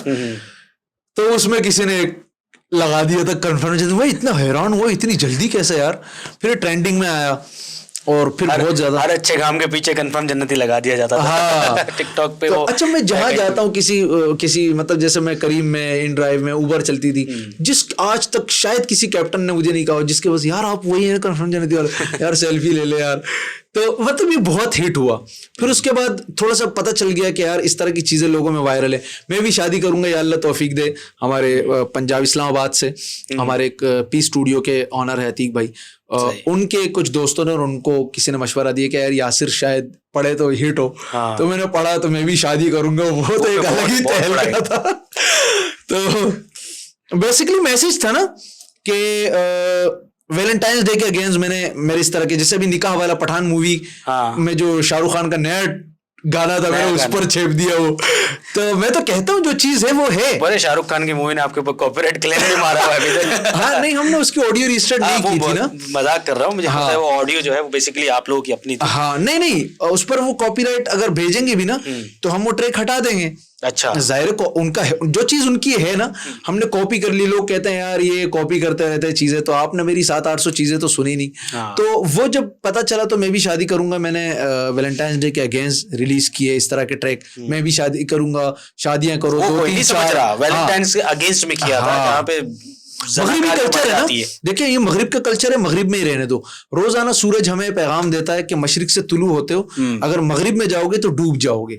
تو اس میں کسی نے لگا دیا تھا کنفرم. وہ اتنا حیران ہوا اتنی جلدی کیسے یار. پھر ٹرینڈنگ میں آیا اور پھر بہت زیادہ ہر اچھے کام کے پیچھے کنفرم جنتی لگا دیا جاتا تھا ٹک ٹاک پہ. اچھا میں جہاں جاتا ہوں کسی مطلب جیسے میں کریم میں ان ڈرائیو میں اوبر چلتی تھی, جس آج تک شاید کسی کیپٹن نے مجھے نہیں کہا جس کے بس یار آپ وہی ہیں کنفرم جنتی والے, یار سیلفی لے لے یار. تو مطلب یہ بہت ہٹ ہوا. پھر اس کے بعد تھوڑا سا پتہ چل گیا کہ یار اس طرح کی چیزیں لوگوں میں وائرل ہے. میں بھی شادی کروں گا یا اللہ توفیق دے. ہمارے پنجاب اسلام آباد سے ہمارے ایک پی اسٹوڈیو کے آنر ہے عتیق بھائی, ان کے کچھ دوستوں نے اور ان کو کسی نے مشورہ دیا کہ یار یاسر شاید پڑھے تو ہٹ ہو. تو میں نے پڑھا تو میں بھی شادی کروں گا. وہ تو ایک الگ ہی تہلکہ تھا. تو بیسیکلی میسج تھا نا کہ ویلنٹائنس ڈے کے اگینسٹ میں نے میرے اس طرح کے جیسے بھی نکاح والا پٹھان مووی میں جو شاہ رخ خان کا نیا گانا تھا میں نے اس پر چھیپ دیا وہ. تو میں تو کہتا ہوں جو چیز ہے وہ ہے. بڑے شاہ رخ خان کی مووی نے آپ کے اوپر کاپی رائٹ کلیم بھی مارا ہوا ہے. ہاں نہیں ہم نے اس کی آڈیو رجسٹرڈ نہیں کی تھی نا, مذاق کر رہا ہوں, مجھے پتا ہے وہ آڈیو جو ہے وہ بیسیکلی آپ لوگوں کی اپنی تھی. ہاں نہیں اس پر وہ کاپی رائٹ اگر بھیجیں گے بھی نا تو ہم وہ ٹریک ہٹا دیں گے. اچھا ظاہر کو ان کا جو چیز ان کی ہے نا, ہم نے کاپی کر لی. لوگ کہتے ہیں یار یہ کاپی کرتے رہتے ہیں چیزیں, تو آپ نے میری 700-800 چیزیں تو سنی نہیں. تو وہ جب پتا چلا تو میں بھی شادی کروں گا. میں نے ویلنٹائنس ڈے کے اگینسٹ ریلیز کیے اس طرح کے ٹریک. میں بھی شادی کروں گا, شادیاں کرو 2-3-4. ویلنٹائنس کے اگینسٹ میں کیا تھا جہاں پہ مغربی کلچر ہے نا. دیکھیں یہ مغرب کا کلچر ہے, مغرب میں ہی رہنے دو. روزانہ سورج ہمیں پیغام دیتا ہے کہ مشرق سے طلوع ہوتے ہو, اگر مغرب میں جاؤ گے تو ڈوب جاؤ گے.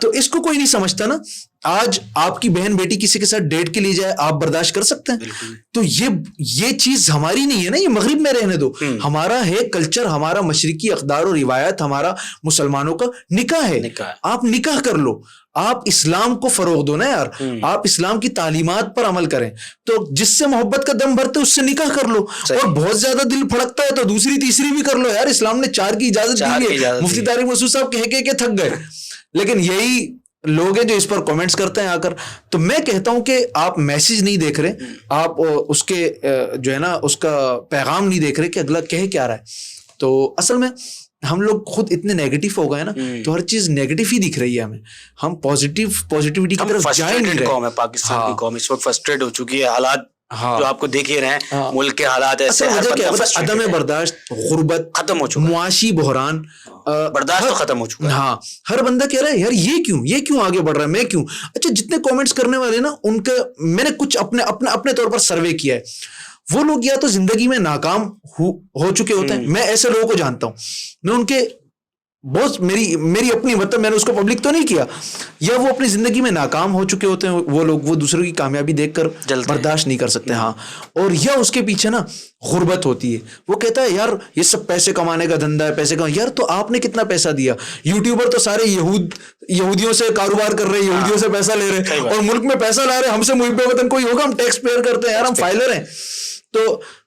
تو اس کو کوئی نہیں سمجھتا نا. آج آپ کی بہن بیٹی کسی کے ساتھ ڈیٹ کے لیے جائے, آپ برداشت کر سکتے ہیں؟ تو یہ چیز ہماری نہیں ہے نا, یہ مغرب میں رہنے دو. ہمارا ہے کلچر, ہمارا مشرقی اقدار و روایت, ہمارا مسلمانوں کا نکاح ہے. آپ نکاح کر لو, آپ اسلام کو فروغ دو نا یار, آپ اسلام کی تعلیمات پر عمل کریں. تو جس سے محبت کا دم بھرتے اس سے نکاح کر لو, اور بہت زیادہ دل پھڑکتا ہے تو دوسری تیسری بھی کر لو یار. اسلام نے 4 کی اجازت دی ہے. مفتی طارق مسعود صاحب کہہ تھک گئے, لیکن یہی لوگ ہیں جو اس پر کامنٹس کرتے ہیں آ کر. تو میں کہتا ہوں کہ آپ میسج نہیں دیکھ رہے, آپ اس کے جو ہے نا اس کا پیغام نہیں دیکھ رہے کہ اگلا کہہ کیا رہا ہے. تو اصل میں ہم لوگ خود اتنے نیگیٹو ہو گئے نا, تو ہر چیز نیگیٹو ہی دکھ رہی ہے ہمیں. ہم پوزیٹیوٹی کی طرف جا ہی نہیں رہے. قوم ہے پاکستان کی قوم اس وقت فرسٹریٹ ہو چکی ہے. حالات جو آپ کو دیکھ ہی رہے ہیں, ملک کے حالات ایسے, عدم برداشت, غربت ختم ہو چکا, معاشی بحران, برداشت تو ختم ہو چکا ہے. ہاں, ہر بندہ کہہ رہا ہے یار یہ کیوں آگے بڑھ رہا ہے, میں کیوں. اچھا, جتنے کامنٹس کرنے والے نا ان کا میں نے کچھ اپنے طور پر سروے کیا ہے. وہ لوگ یا تو زندگی میں ناکام ہو چکے ہوتے ہیں, میں ایسے لوگوں کو جانتا ہوں, میں ان کے بہت میری اپنی مطلب میں نے اس کو پبلک تو نہیں کیا, یا وہ اپنی زندگی میں ناکام ہو چکے ہوتے ہیں وہ لوگ, وہ دوسروں کی کامیابی دیکھ کر برداشت نہیں کر سکتے. ہاں, اور یا اس کے پیچھے نا غربت ہوتی ہے. وہ کہتا ہے یار یہ سب پیسے کمانے کا دھندا ہے, پیسے یار تو آپ نے کتنا پیسہ دیا. یوٹیوبر تو سارے یہودیوں سے کاروبار کر رہے ہیں, یہودیوں سے پیسہ لے رہے ہیں, اور ملک میں پیسہ لا رہے ہیں. ہم سے محب وطن کوئی ہوگا, ہم ٹیکس پیئر کرتے ہیں یار, ہم فائلر ہیں. تو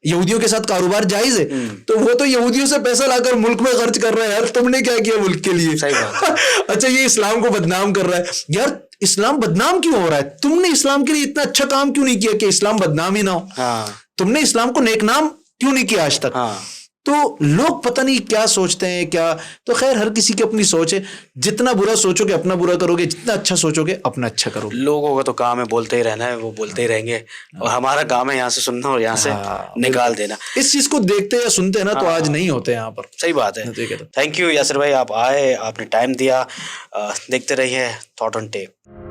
یہودیوں کے ساتھ کاروبار جائز ہے, تو وہ تو یہودیوں سے پیسہ لا کر ملک میں خرچ کر رہا ہے یار. تم نے کیا کیا ملک کے لیے؟ اچھا, یہ اسلام کو بدنام کر رہا ہے یار. اسلام بدنام کیوں ہو رہا ہے؟ تم نے اسلام کے لیے اتنا اچھا کام کیوں نہیں کیا کہ اسلام بدنام ہی نہ ہو؟ تم نے اسلام کو نیک نام کیوں نہیں کیا آج تک؟ تو لوگ پتہ نہیں کیا سوچتے ہیں کیا. تو خیر, ہر کسی کی اپنی سوچ ہے. جتنا برا سوچو گے اپنا برا کرو گے, جتنا اچھا سوچو گے اپنا اچھا کرو گے. لوگوں کا تو کام ہے بولتے ہی رہنا ہے, وہ بولتے ہی رہیں گے, اور ہمارا کام ہے یہاں سے سننا اور یہاں سے نکال دینا. اس چیز کو دیکھتے یا سنتے نا تو آج نہیں ہوتے یہاں پر. صحیح بات ہے. تھینک یو یاسر بھائی, آپ آئے, آپ نے ٹائم دیا. دیکھتے رہیے تھاٹ آن ٹیپ.